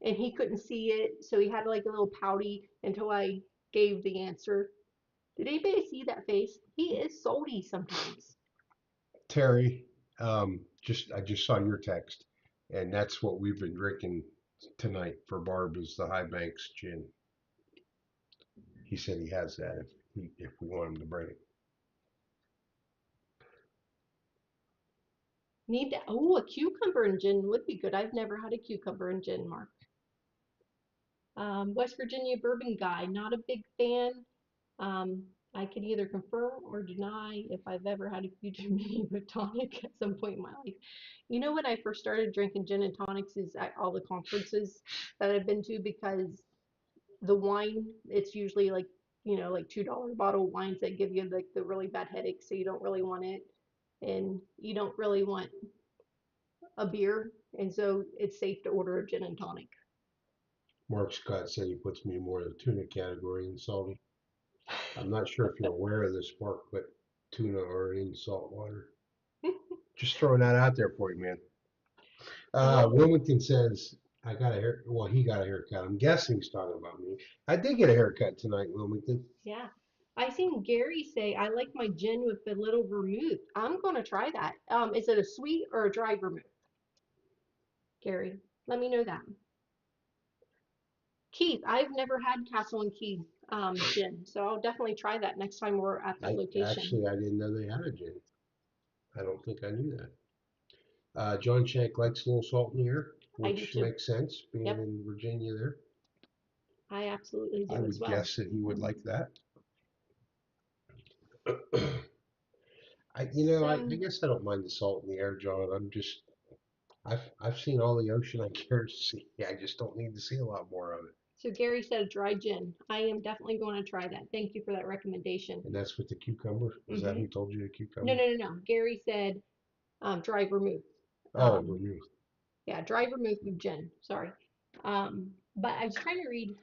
and he couldn't see it, so he had like a little pouty until I gave the answer. Did anybody see that face? He is salty sometimes. Terry, I just saw your text, and that's what we've been drinking tonight for Barb is the High Banks gin. He said he has that if we want him to bring it. A cucumber and gin would be good. I've never had a cucumber and gin, Mark. West Virginia bourbon guy, not a big fan. I can either confirm or deny if I've ever had a cucumber with tonic at some point in my life. You know, when I first started drinking gin and tonics is at all the conferences that I've been to because the wine, it's usually like, like $2 bottle wines that give you like the really bad headache, so you don't really want it. And you don't really want a beer, and so it's safe to order a gin and tonic. Mark Scott said he puts me more in the tuna category than salty. I'm not sure if you're aware of this, Mark, but tuna are in salt water. Just throwing that out there for you, man. Wilmington says I got a hair. Well, he got a haircut. I'm guessing he's talking about me. I did get a haircut tonight, Wilmington. Yeah. I seen Gary say, I like my gin with a little vermouth. I'm gonna try that. Is it a sweet or a dry vermouth? Gary, let me know that. Keith, I've never had Castle and Key gin, so I'll definitely try that next time we're at that I location. actually I didn't know they had a gin. I don't think I knew that. John Shank likes a little salt in the air, I do which too. makes sense, being Yep, in Virginia there. I absolutely I do as would well. guess that he would Mhm. like that. I So, guess I don't mind the salt in the air, John. I've seen all the ocean I care to see. I just don't need to see a lot more of it. so Gary said dry gin. I am definitely going to try that. Thank you for that recommendation. And that's with the cucumber. Is that Hmm. who told you the No, cucumber? no, no, no. Gary said dry vermouth. Oh, Um, vermouth. yeah, dry vermouth with gin. Sorry. But I was trying to read.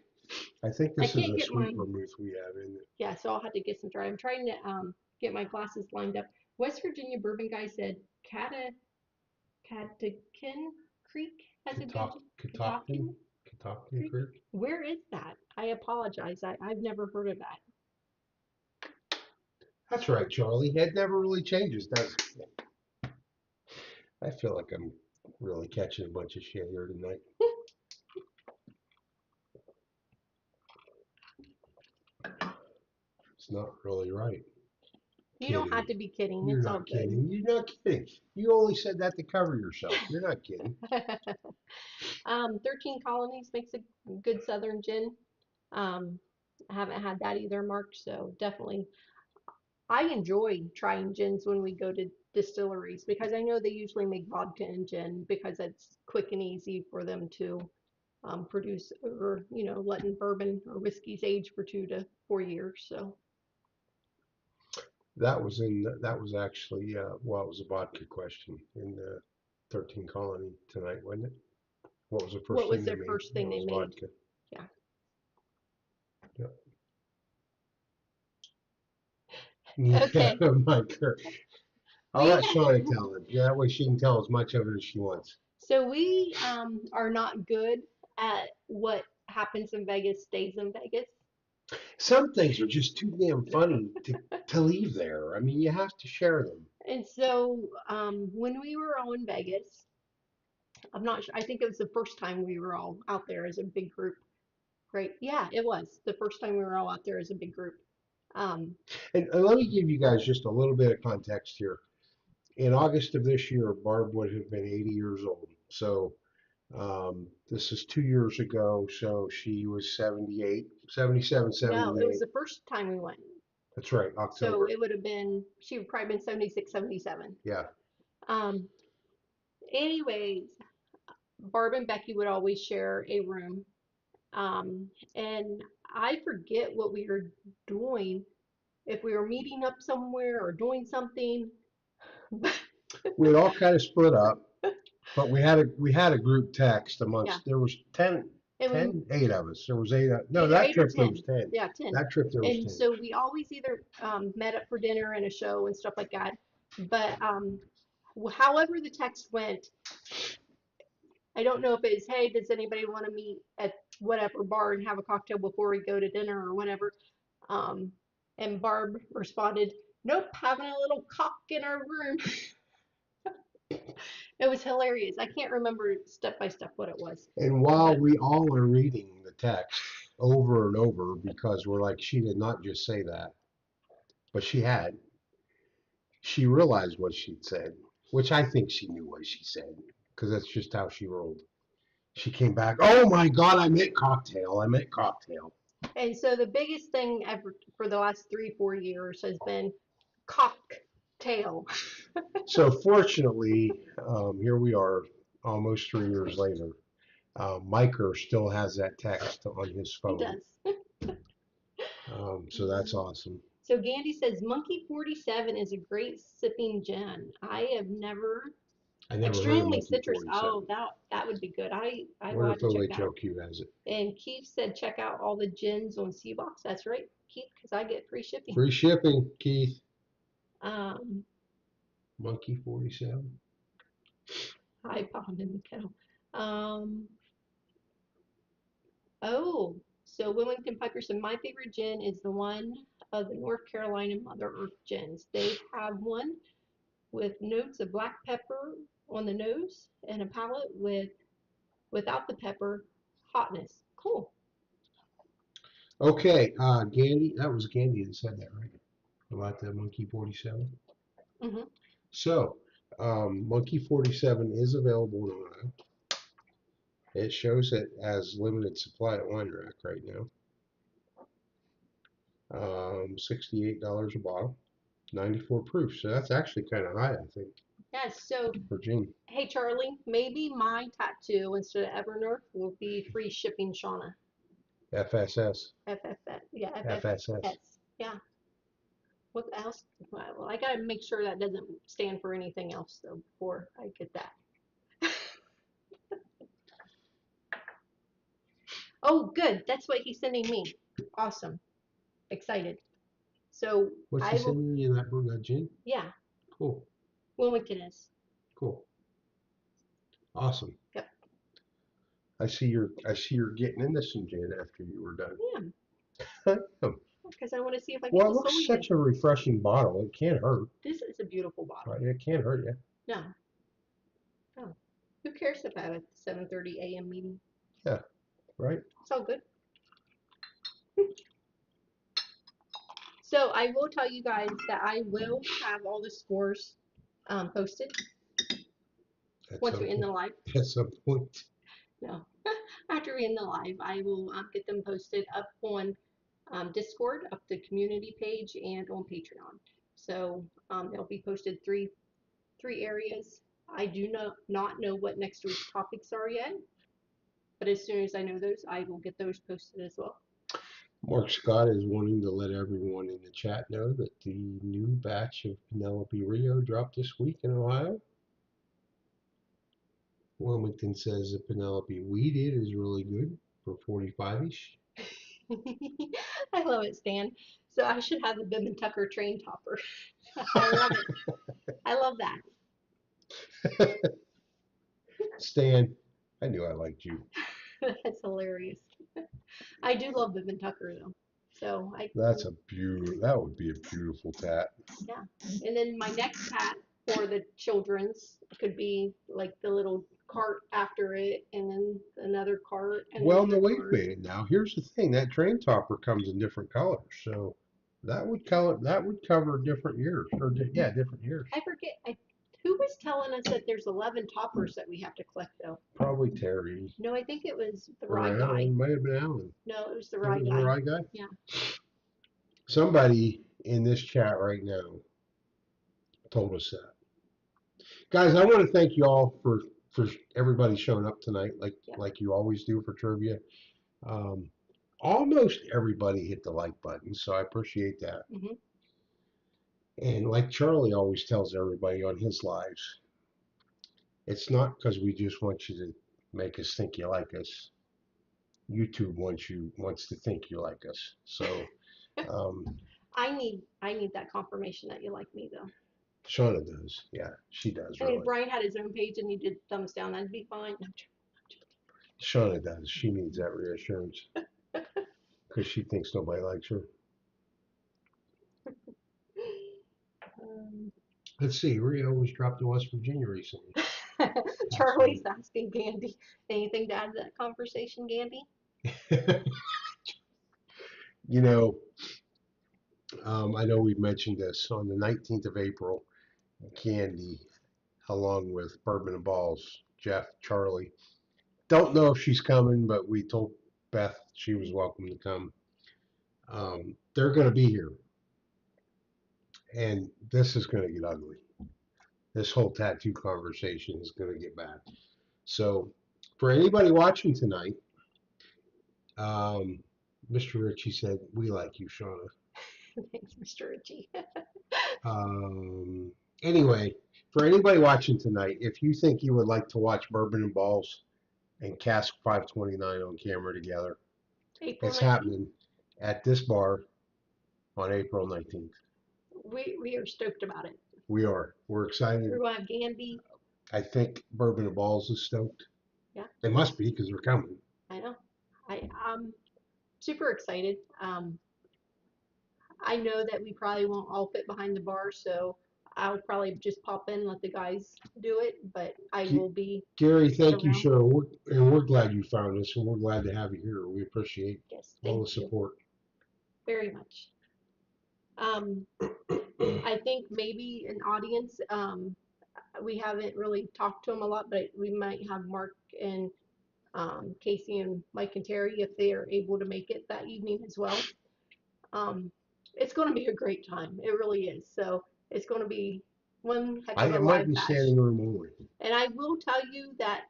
I think I this is can't a get sweet my. vermouth we have in it. Yeah, so I'll have to get some dry. I'm trying to get my glasses lined up. West Virginia bourbon guy said Catoctin Creek has a good Catoctin, Catoctin Catoctin Creek. Creek. Where is that? I apologize. I've never heard of that. That's right, Charlie. It never really changes, does it? I feel like I'm really catching a bunch of shit here tonight. It's not really right. You don't have Kidding. to be kidding. You're It's all not good. kidding. You're not kidding. You only said that to cover yourself. You're not kidding. 13 Colonies makes a good Southern gin. Um, I haven't had that either, Mark. So definitely, I enjoy trying gins when we go to distilleries because I know they usually make vodka and gin because it's quick and easy for them to produce over, letting bourbon or whiskeys age for 2 to 4 years. So That was actually well, it was a vodka question in the 13 Colony tonight, wasn't it? What was the what first was thing they their made? first It thing they was made? vodka. Yeah. Yeah, Okay. Mike. I'll We let Shauna tell it. Yeah, that way she can tell as much of it as she wants. So we are not good at what happens in Vegas stays in Vegas. Some things are just too damn funny to leave there. I mean, you have to share them. And so when we were all in Vegas, I'm not sure, I think it was the first time we were all out there as a big group, right? Yeah, it was the first time we were all out there as a big group. Um, And let me give you guys just a little bit of context here. In August of this year, Barb would have been 80 years old. So this is 2 years ago. So she was 78, 77, no, it was 78. the first time we went. That's right, So October. it would have been, she would probably been 76, 77. Yeah. Um, anyways, Barb and Becky would always share a room. And I forget what we were doing, if we were meeting up somewhere or doing something. We had all kind of split up, but we had a group text Yeah, amongst, there was 10, and 10, 8 of us. There was eight. No, either that eight or trip there was 10. 10. Yeah, 10. That trip there was And 10. so we always either met up for dinner and a show and stuff like that. But however the text went, I don't know if it's, hey, does anybody want to meet at whatever bar and have a cocktail before we go to dinner or whatever. Um, and Barb responded, nope, having a little cock in our room. It was hilarious. I can't remember step by step what it was, And while but we all are reading the text over and over because we're like, she did not just say that, but she realized what she'd said, which I think she knew what she said because that's just how she rolled. She came back, oh my God, I meant cocktail. I meant cocktail. and so the biggest thing ever for the last 3, 4 years has been cocktail. So fortunately, here we are almost 3 years later. Miker still has that text on his He phone. does. So that's awesome. So Gandhi says Monkey 47 is a great sipping gin. I have never I never heard of extremely Monkey citrus. 47. Oh, that would be good. I will Wonder have if to check that out. OHOQ has it. And Keith said check out all the gins on Seabox. That's right, Keith, because I get free shipping. Free shipping, Keith. Um, Monkey 47. Hi, Pond in the Kettle. Um, Oh, so Wilmington Piper said my favorite gin is the one of the North Carolina Mother Earth gins. They have one with notes of black pepper on the nose and a palate without the pepper hotness. Cool. Okay, Gandy, that was Gandy that said that, right? About the Monkey 47. Hmm. So, Monkey 47 is available in Ohio. It shows it as limited supply at Wine Rack right now. $68 a bottle, 94 proof. So that's actually kind of high, I think, Yes. So, for gin. hey Charlie, maybe my tattoo instead of Evernorth will be free shipping, Shauna. FSS. FFS. Yeah, FSS. FFS. Yeah. What else? Well, I gotta make sure that doesn't stand for anything else though before I get that. Oh, good. That's what he's sending me. Awesome. Excited. So What's he I will. sending you that gin? Yeah. Cool. Wilmington is. Cool. Awesome. Yep. I see you're getting into some gin after you were done. Yeah. Because I want to see if I get Well, the it looks soy in. such a refreshing bottle. It can't hurt. This is a beautiful bottle. Right? It can't hurt you. No. No. Who cares if I have a 7:30 a.m. meeting? Yeah. Right. It's all good. So I will tell you guys that I will have all the scores posted At once some we end the point. live. At some point. No, after we end the live, I will get them posted up on Discord, up the community page, and on Patreon. So they'll be posted three areas. I do not know what next week's topics are yet, but as soon as I know those, I will get those posted as well. Mark Scott is wanting to let everyone in the chat know that the new batch of Penelope Rio dropped this week in Ohio. Wilmington says the Penelope Weeded is really good for 45-ish. I love it, Stan. So I should have the Bib and Tucker train topper. I love it. I love that. Stan, I knew I liked you. That's hilarious. I do love Bib and Tucker though. So That's that would be a beautiful tat. yeah. And then my next hat for the children's could be like the little cart after it, and then another cart, and Well, no, another wait a cart. minute now. Here's the thing. That train topper comes in different colors. So that would cover different years. Yeah, different years. I forget. Who was telling us that there's 11 toppers that we have to collect though? Probably Terry. No, I think it was the Or rye guy. Alan. Might have been Alan. No, it was the It rye was the guy. right guy? Yeah. Somebody in this chat right now told us that. Guys, I want to thank you all for everybody showing up tonight, like you always do for trivia. Um, almost everybody hit the like button, so I appreciate that. Hmm. And like Charlie always tells everybody on his lives, it's not because we just want you to make us think you like us. YouTube wants to think you like us. So um, I need that confirmation that you like me though. Shauna does. Yeah, she does I mean, really. if Brian had his own page and he did thumbs down, that'd be fine. No, Shauna does. She needs that reassurance because she thinks nobody likes her. um, Let's see. Rio was dropped to West Virginia recently. Charlie's asking Gandy. Anything to add to that conversation, Gandy? You know, I know we've mentioned this on the 19th of April. Candy, along with Bourbon and Balls, Jeff, Charlie. Don't know if she's coming, but we told Beth she was welcome to come. They're going to be here, and this is going to get ugly. This whole tattoo conversation is going to get bad. So, for anybody watching tonight, Mr. Ritchie said, "We like you, Shauna." Thanks, Mr. Ritchie. Um, anyway, for anybody watching tonight, if you think you would like to watch Bourbon and Balls and Cask 529 on camera together, April it's 19th. happening at this bar on April 19th. We are stoked about it. We are. We're excited. We're going to have Gandy. I think Bourbon and Balls is stoked. Yeah. They must be because they're coming. I know. I'm super excited. I know that we probably won't all fit behind the bar, so I'll probably just pop in and let the guys do it, but I will be Gary, thank you, around. sir. We're glad you found us, and we're glad to have you here. We appreciate Yes, all thank the you support. very much. Um, I think maybe an audience, we haven't really talked to them a lot, but we might have Mark and Casey and Mike and Terry if they are able to make it that evening as well. Um, it's going to be a great time. It really is. So it's going to be one heck of a It might live be bash. standing room only. And I will tell you that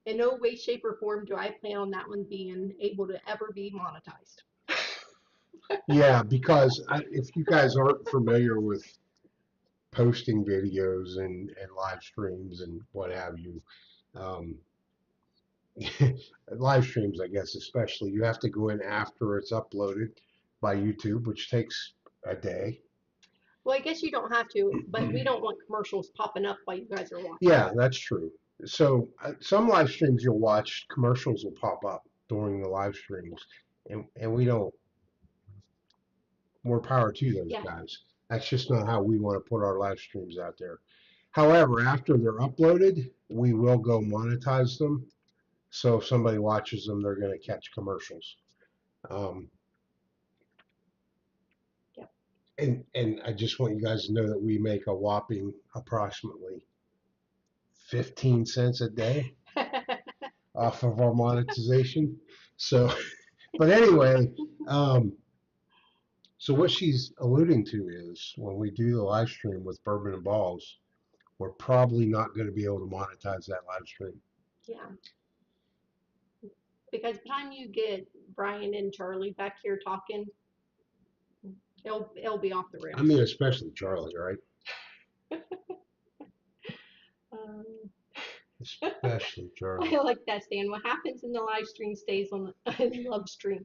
in no way, shape, or form do I plan on that one being able to ever be monetized. Yeah, because if you guys aren't familiar with posting videos and live streams and what have you, um, live streams, I guess, especially, you have to go in after it's uploaded by YouTube, which takes a day. Well, I guess you don't have to, but we don't want commercials popping up while you guys are watching. Yeah, that's true. So some live streams you'll watch, commercials will pop up during the live streams, and we don't. More power to those Yeah. guys. That's just not how we want to put our live streams out there. However, after they're uploaded, we will go monetize them. So if somebody watches them, they're going to catch commercials. Um, Yep. and I just want you guys to know that we make a whopping approximately 15 cents a day off of our monetization. So, but anyway, um, so what she's alluding to is when we do the live stream with Bourbon and Balls, we're probably not going to be able to monetize that live stream. Yeah. Because by the time you get Brian and Charlie back here talking, it'll be off the I rails. mean, especially Charlie, right? Um, Especially Charlie. I like that, Stan. What happens in the live stream stays on the love stream.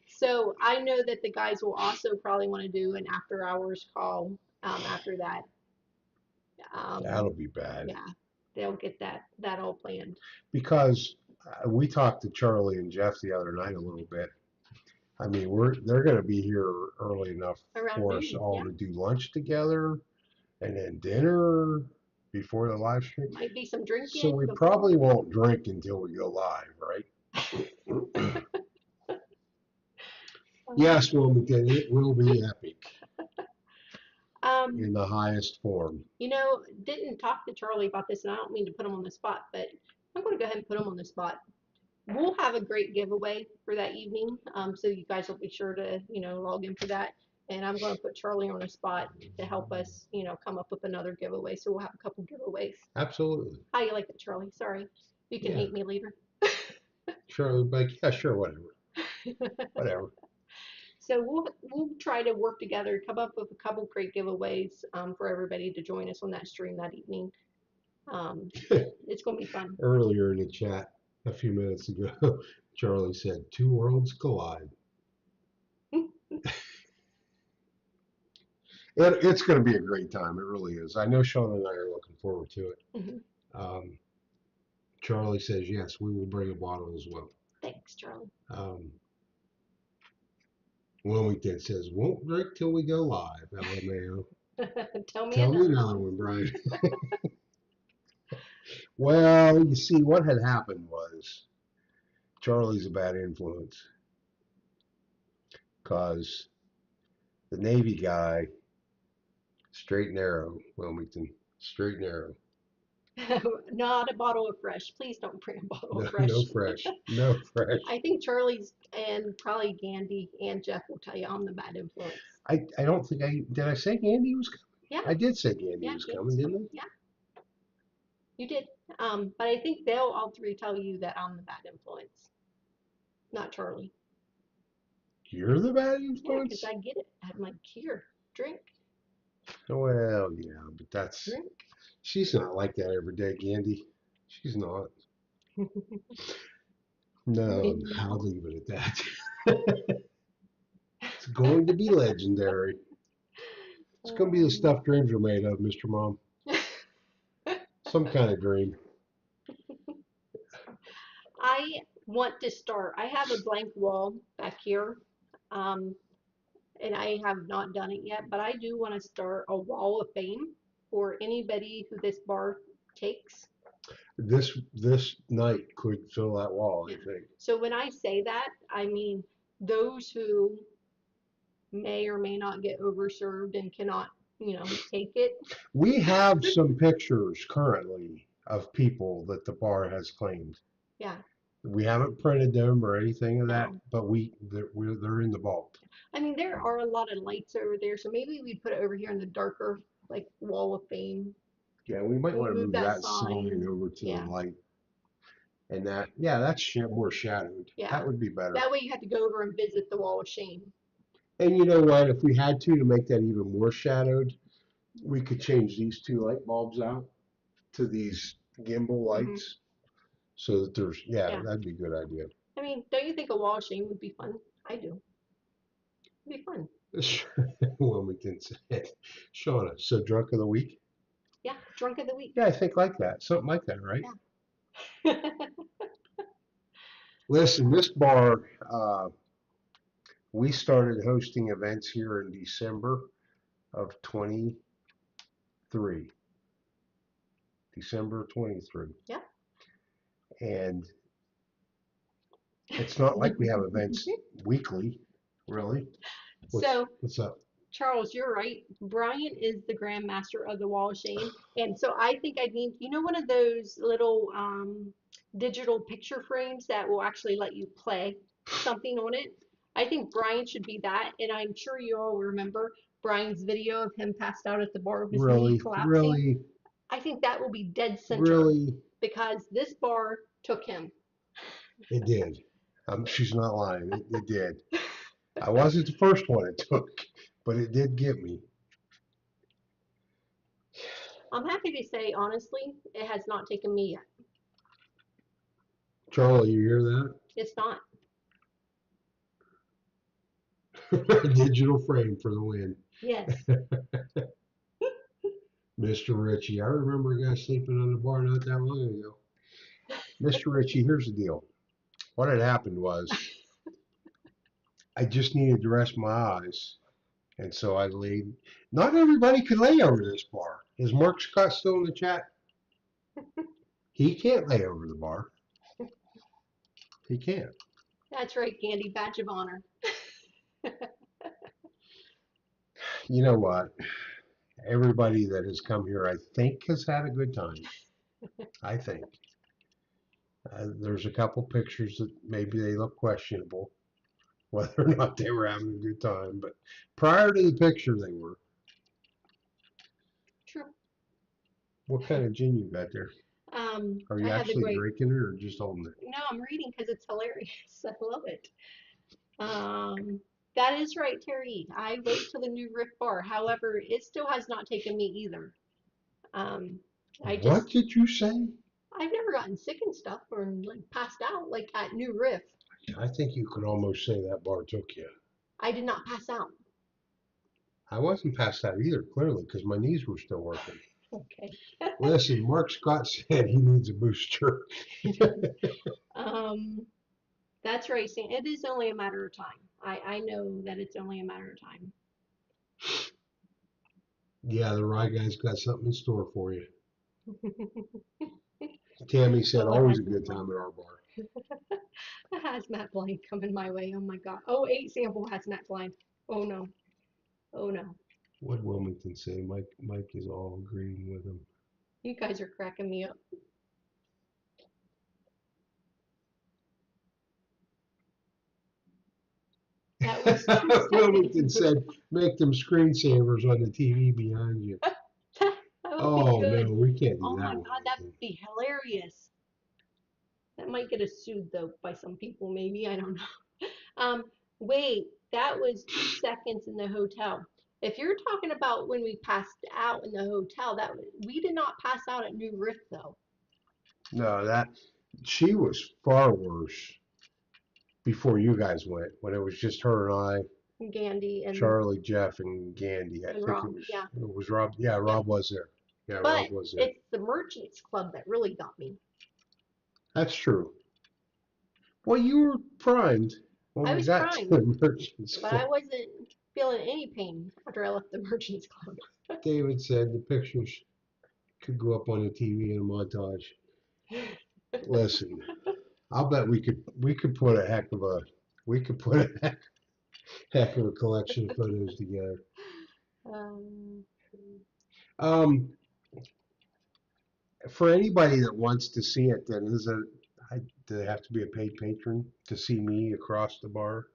So I know that the guys will also probably want to do an after hours call after that. That'll be bad. Yeah, they'll get that all planned. Because we talked to Charlie and Jeff the other night a little bit. I mean, they're going to be here early enough Around for us noon, all yeah. to do lunch together and then dinner before the live stream. Might be some So drinking we before. probably won't drink until we go live, right? Yes, Wilmington, it will be epic in the highest form. You know, didn't talk to Charlie about this, and I don't mean to put him on the spot, but I'm going to go ahead and put him on the spot. We'll have a great giveaway for that evening, so you guys will be sure to, log in for that. And I'm going to put Charlie on the spot to help us, come up with another giveaway. So we'll have a couple giveaways. Absolutely. How you like it, Charlie? Sorry, you can hate me later. Charlie, like, yeah, sure, whatever, whatever. So we'll try to work together, come up with a couple great giveaways for everybody to join us on that stream that evening. It's going to be fun. Earlier in the chat, a few minutes ago, Charlie said, "Two worlds collide." It's going to be a great time. It really is. I know Sean and I are looking forward to it. Mm-hmm. Charlie says, yes, we will bring a bottle as well. Thanks, Charlie. Wilmington says, won't drink till we go live. LMAO. Tell me Tell me another one, Brian. Well, you see, what had happened was Charlie's a bad influence because the Navy guy, straight and narrow, Wilmington, straight and narrow. Not a bottle of fresh. Please don't bring a bottle No, of fresh. no fresh. No fresh. I think Charlie's and probably Gandy and Jeff will tell you I'm the bad influence. I don't think did I say Gandy was coming? Yeah. I did say Gandy was coming, didn't I? Yeah. You did. But I think they'll all three tell you that I'm the bad influence, not Charlie. You're the bad Yeah, influence? because I get it. I'm like, here, drink. Well, yeah, but that's Drink. she's not like that every day, Gandy. She's not. No, I'll leave it at that. It's going to be legendary. It's going to be the stuff dreams are made of, Mr. Mom. Some kind of dream. I want to start. I have a blank wall back here, um, and I have not done it yet, but I do want to start a wall of fame for anybody who this bar takes. This night could fill that wall, I Yeah. think. So when I say that, I mean those who may or may not get overserved and cannot, take it. We have some pictures currently of people that the bar has claimed. Yeah, We haven't printed them or anything of that, no. but they're in the vault. I mean, there are a lot of lights over there, so maybe we put it over here in the darker, like, wall of fame. Yeah, we might Can we want to move move that that sign sign? over to the Yeah, light and that. Yeah, that's more shadowed. yeah. That would be better. That way you have to go over and visit the wall of shame. And you know what? If we had to make that even more shadowed, we could change these two light bulbs out to these gimbal Hmm. lights so that yeah, Yeah. that'd be a good idea. I mean, don't you think a wall of shame would be fun? I do. It'd be fun. Wilmington said, Shona, so drunk of the week? Yeah, drunk of the week. Yeah, I think like that. Something like that, right? Yeah. Listen, this bar, we started hosting events here in December of 23. December 23. Yeah. And it's not like we have events weekly, really. So, What's up? Charles, you're right. Brian is the grandmaster of the wall of shame. And so I think I need, one of those little digital picture frames that will actually let you play something on it. I think Brian should be that. And I'm sure you all remember Brian's video of him passed out at the bar with his knee Really, collapsing. really, I think that will be dead center really, because this bar took him. it did. She's not lying. It did. I wasn't the first one it took, but it did get me. I'm happy to say, honestly, it has not taken me yet. Charlie, you hear that? It's not. Digital frame for the win. Yes. Mr. Ritchie. I remember a guy sleeping on the bar not that long ago. Mr. Ritchie, here's the deal. What had happened was I just needed to rest my eyes. And so I laid. Not everybody can lay over this bar. Is Mark Scott still in the chat? He can't lay over the bar. He can't. That's right, Candy. Badge of honor. You know what? Everybody that has come here, I think, has had a good time. I think. There's a couple pictures that maybe they look questionable, whether or not they were having a good time. But prior to the picture, they were. True. What kind of gin you got there? Are you I had the actually great. drinking it or just holding it? No, I'm reading because it's hilarious. I love it. That is right, Terry. I wait till the new Riff Bar. However, it still has not taken me either. Um, I What just, did you say? I've never gotten sick and stuff or like passed out like at New Riff. I think you could almost say that bar took you. I did not pass out. I wasn't past that either, clearly, because my knees were still working. Okay. Listen, Mark Scott said he needs a booster. Um, that's right, Sam. It is only a matter of time. I know that it's only a matter of time. Yeah, the Rye Guy's got something in store for you. Tammy said, Oh, always a good time at our bar. a hazmat blind coming my way. Oh my God. Oh, 8 sample hazmat blind. Oh no. Oh no. What Wilmington say? Mike is all agreeing with him. You guys are cracking me up. That was 2 seconds. Wilmington said, make them screensavers on the TV behind you. That would Oh be good. no, we can't do Oh that, my God, that Wilmington. would be hilarious. That might get us sued though by some people, maybe. I don't know. Wait, that was 2 seconds in the hotel. If you're talking about when we passed out in the hotel, we did not pass out at New Riff though. No, she was far worse before you guys went, when it was just her and I, Gandy Charlie, Jeff, and Gandy. I and think Rob, yeah. it was Rob. Yeah, Yep. Rob was there. Yeah, But Rob was there. it's the Merchants Club that really got me. That's true. Well, you were primed when I we was got to primed, the Merchants but I Club. wasn't feeling any pain after I left the Merchants Club. David said the pictures could go up on the TV in a montage. Listen, I'll bet we could put a heck of a we could put a heck of a collection of photos together. Um, Um, for anybody that wants to see it, then do they have to be a paid patron to see me across the bar?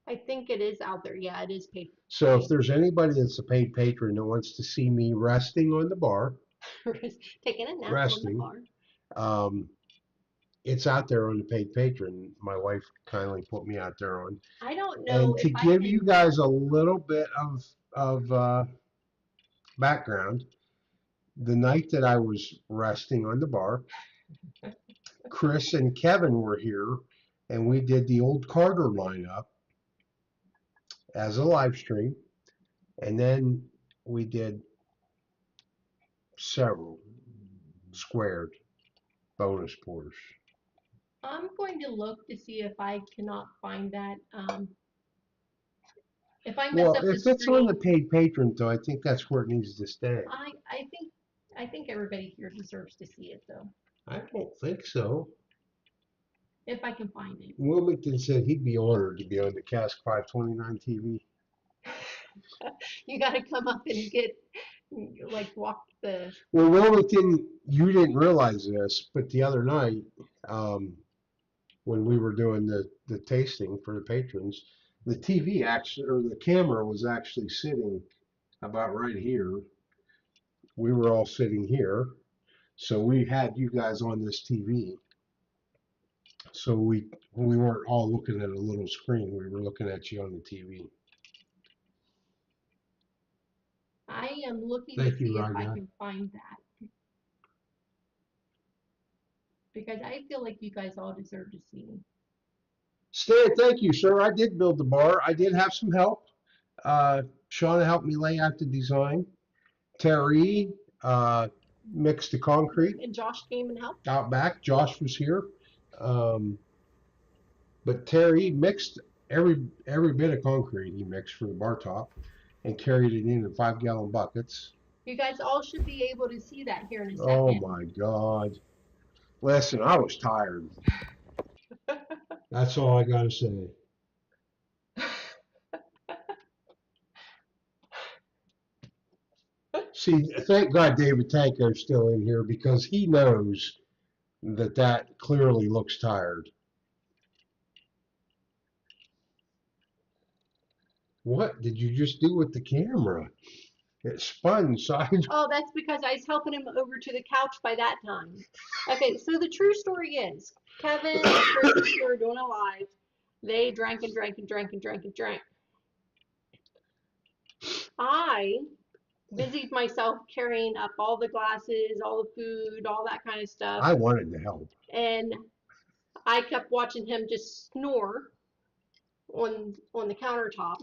I think it is out there. Yeah, it is paid. So if there's anybody that's a paid patron that wants to see me resting on the bar, Taking a nap on the resting, bar. um, it's out there on the paid patron. My wife kindly put me out there on. I don't know And if to I give you can. guys a little bit of background, the night that I was resting on the bar, Chris and Kevin were here, and we did the old Carter lineup as a live stream, and then we did several squared bonus pours. I'm going to look to see if I cannot find that. If I mess Well, up the if it's on the screen, paid patron, though, I think that's where it needs to stay. I think everybody here deserves to see it though. I don't think so. If I can find it. Wilmington said he'd be honored to be on the Cask 529 TV. You got to come up and get walk the. Well, Wilmington, you didn't realize this, but the other night, um, when we were doing the tasting for the patrons, the TV actually, or the camera was actually sitting about right here. We were all sitting here. So we had you guys on this TV. So we weren't all looking at a little screen. We were looking at you on the TV. I am looking to Thank you, see if I Raga. can find that because I feel like you guys all deserve to see. Stan, thank you, sir. I did build the bar. I did have some help. Shauna helped me lay out the design. Terry uh, mixed the concrete And Josh came and helped. out back. Josh was here. Um, but Terry mixed every bit of concrete he mixed for the bar top and carried it in 5-gallon buckets. You guys all should be able to see that here in a Oh second. my God. Listen, I was tired. That's all I got to say. See, thank God David Tanko's still in here because he knows that clearly looks tired. What did you just do with the camera? It spun side. Oh, that's because I was helping him over to the couch by that time. Okay, so the true story is Kevin and Chris was here doing a live. They drank and drank and drank and drank and drank. I busied myself carrying up all the glasses, all the food, all that kind of stuff. I wanted to help. And I kept watching him just snore on the countertop.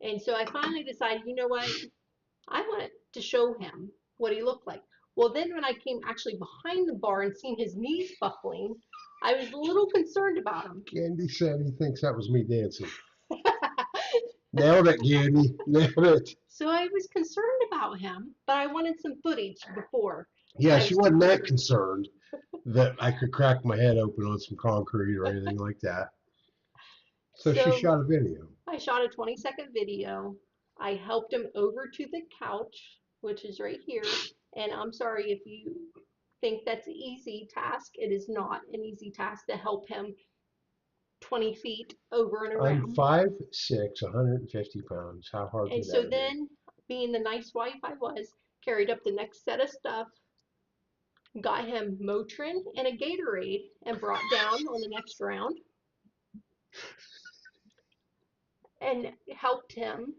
And so I finally decided, you know what? I wanted to show him what he looked like. Well, then when I came actually behind the bar and seen his knees buckling, I was a little concerned about him. Candy said he thinks that was me dancing. Nailed it, Candy. Nailed it. So I was concerned about him, but I wanted some footage before. Yeah, she wasn't that concerned that I could crack my head open on some concrete or anything like that. So she shot a video. I shot a 20-second video. I helped him over to the couch, which is right here. And I'm sorry if you think that's an easy task. It is not an easy task to help him 20 feet over and around. I'm 5'6", 150 pounds. How hard And would so that then, being the nice wife I was, carried up the next set of stuff, got him Motrin and a Gatorade, and brought down on the next round, and helped him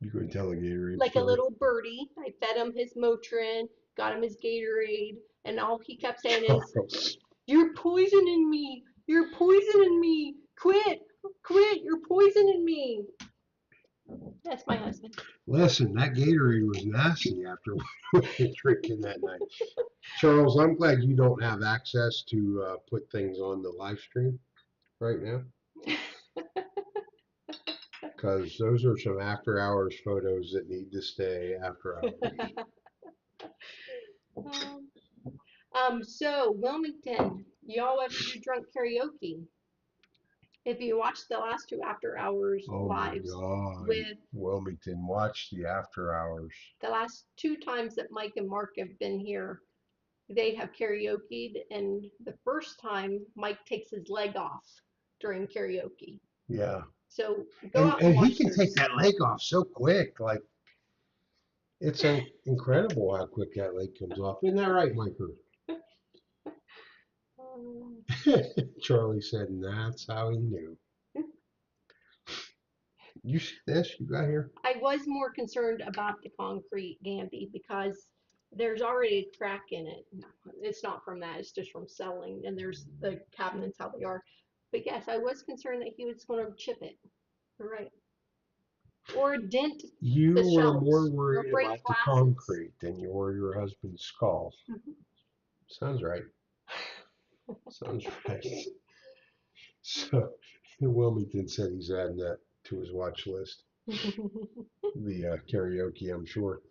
You couldn't tell a Gatorade like a story. little birdie. I fed him his Motrin, got him his Gatorade, and all he kept saying is, "You're poisoning me! You're poisoning me! Quit! Quit! You're poisoning me!" That's my husband. Listen, that Gatorade was nasty after we were drinking that night. Charles, I'm glad you don't have access to put things on the live stream right now, because those are some after hours photos that need to stay after hours. um, so Wilmington, y'all ever do drunk karaoke? If you watch the last two after hours Oh my lives God. with Wilmington, watch the after hours. the last two times that Mike and Mark have been here, they have karaokeed, and the first time Mike takes his leg off during karaoke. Yeah. So go And out and and he watch can take those. that leg off so quick. Like it's incredible how quick that leg comes off. Isn't that right, Michael? Um, Charlie said, and that's how he knew. You see this? You got here? I was more concerned about the concrete Gandy because there's already a crack in it. No, it's not from that, it's just from selling, and there's the cabinets how they are. But yes, I was concerned that he was going to chip it. Right. Or dent the You were more shelves or worried break about the glasses. concrete than you were your husband's skull. Sounds right. Sounds right. So Wilmington said he's adding that to his watch list. The karaoke, I'm sure.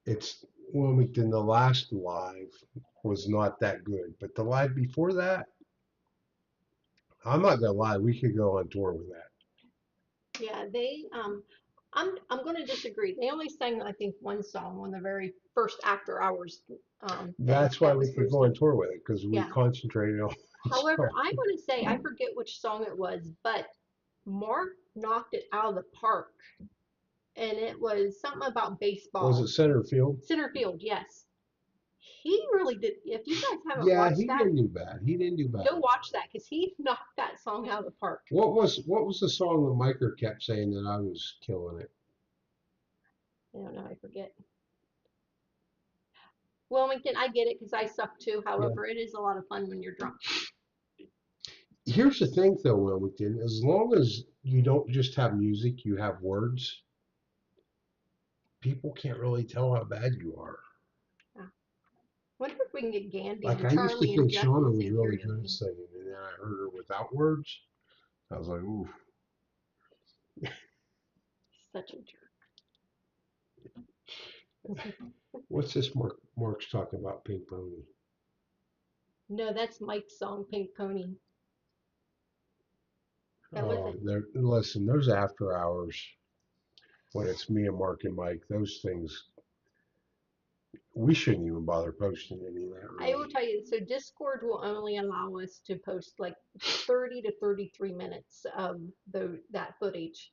It's Wilmington. The last live was not that good, but the live before that, I'm not gonna lie, we could go on tour with that. Yeah, I'm going to disagree. They only sang I think one song on the very first after hours thing That's why that we was could go posted. on tour with it because we Yeah. concentrated on one However, song. I'm going to say I forget which song it was, but Mark knocked it out of the park, and it was something about Was it baseball. center field? Center field, yes. He really did. If you guys haven't Yeah, watched he that, didn't do bad. He didn't do bad go at all. watch that because he knocked that song out of the park. What was the song that Miker kept saying that I was killing it? I don't know, I forget. Wilmington, I get it because I suck too. Yeah. However, it is a lot of fun when you're drunk. Here's the thing, though, Wilmington. As long as you don't just have music, you have words. People can't really tell how bad you are. Yeah. Wonder if we can get Gandy Like and I used to Charlie and think Jeff to Shauna was sing really good at karaoke. singing, and then I heard her without words. I was like, ooh. Such a jerk. What's this Mark's talking about, Pink Pony? No, that's Mike's song, Pink Pony. That Oh, wasn't. listen, those after hours when it's me and Mark and Mike, those things we shouldn't even bother posting any of that I will really. tell you, so Discord will only allow us to post like 30 to 33 minutes of that footage.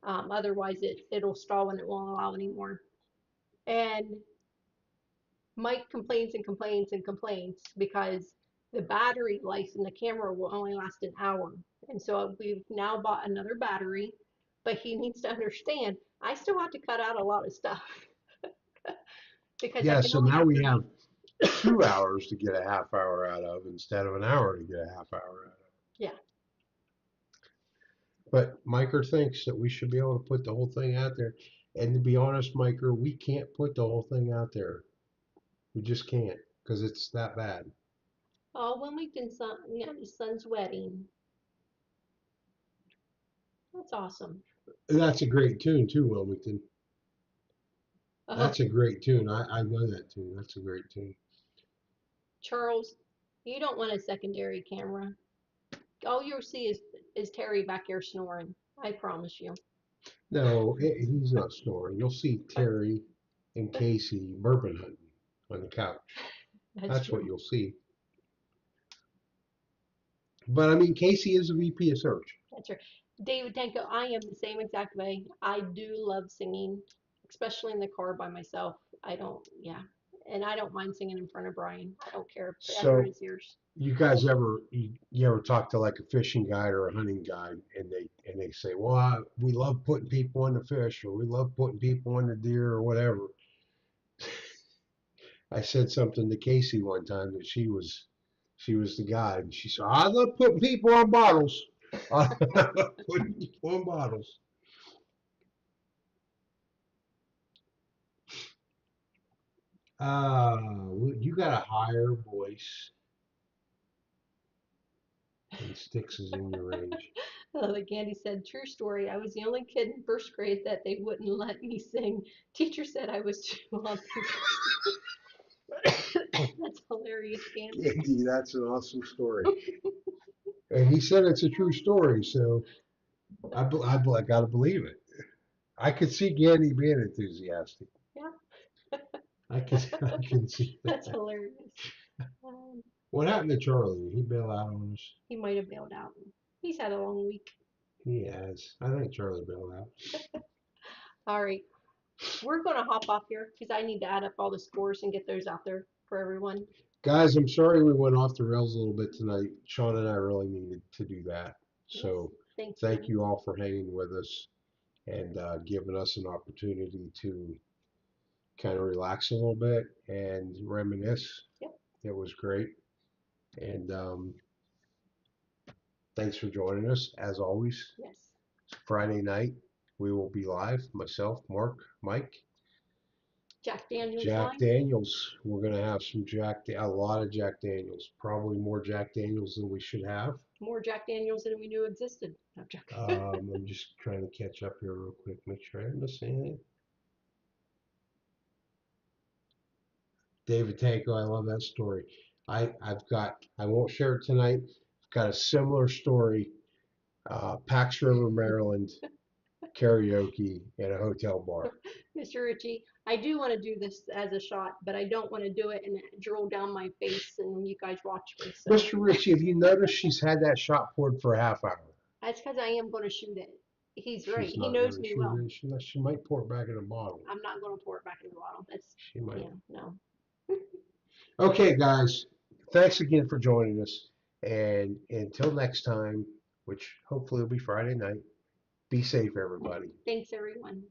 Otherwise, it'll stall and it won't allow anymore. And Mike complains and complains and complains because the battery life in the camera will only last an hour. And so we've now bought another battery, but he needs to understand I still have to cut out a lot of stuff because I Yeah, can so only now have we 30. have 2 hours to get a half hour out of instead of an hour to get a half hour out of. Yeah. But Miker thinks that we should be able to put the whole thing out there. And to be honest, Miker, we can't put the whole thing out there. We just can't because it's that bad. Oh, Wilmington's son, yeah, his son's wedding. That's awesome. And that's a great tune too, Wilmington. Oh, That's a great tune. I know that tune. That's a great tune. Charles, you don't want a secondary camera. All you'll see is Terry back here snoring. I promise you. No, he's not snoring. You'll see Terry and Casey bourbon hunting on the couch. That's That's what true. you'll see. But I mean, Casey is a VP of search. That's right. David Danko, I am the same exact way. I do love singing, especially in the car by myself. I don't, yeah. And I don't mind singing in front of Brian. I don't care if under So his ears. you guys you ever talk to like a fishing guide or a hunting guide and they say, well, we love putting people on the fish or we love putting people on the deer or whatever. I said something to Casey one time that she was the guide and she said, I love putting people on bottles. I love putting people on bottles. You got a higher voice and Sticks is in your range. Like Andy said, true story. I was the only kid in first grade that they wouldn't let me sing. Teacher said I was too on pitch. That's hilarious, Candy. Andy, that's an awesome story. And he said it's a true story, so I gotta believe it. I could see Gandy being enthusiastic. Yeah, I can see that's that. hilarious. Um, What happened to Charlie? Did he bail out on us? he might have bailed out. He's had a long week. He has. I think Charlie bailed out. All right, we're going to hop off here because I need to add up all the scores and get those out there for everyone. Guys, I'm sorry we went off the rails a little bit tonight. Sean and I really needed to do that. Yes, So thank thank you. you all for hanging with us and giving us an opportunity to kind of relax a little bit and reminisce. Yep. It was great. And thanks for joining us. As always, Yes. Friday night, we will be live. Myself, Mark, Mike, Jack Daniels Jack line. Daniels. We're going to have a lot of Jack Daniels. Probably more Jack Daniels than we should have. More Jack Daniels than we knew existed. No, joking. I'm just trying to catch up here real quick, make sure I didn't miss anything. David Tanko, I love that story. I won't share it tonight. I've got a similar story, Pax River, Maryland, karaoke at a hotel bar. Mr. Ritchie, I do want to do this as a shot, but I don't want to do it and it drool down my face and you guys watch me. So Mr. Ritchie, have you noticed she's had that shot poured for a half hour? that's because I am going to shoot it. He's right. She's He not knows going to me shoot well. it. She might pour it back in a bottle. I'm not going to pour it back in the bottle. That's, She might. yeah, no. Okay, guys, thanks again for joining us. And until next time, which hopefully will be Friday night, be safe, everybody. Thanks, everyone.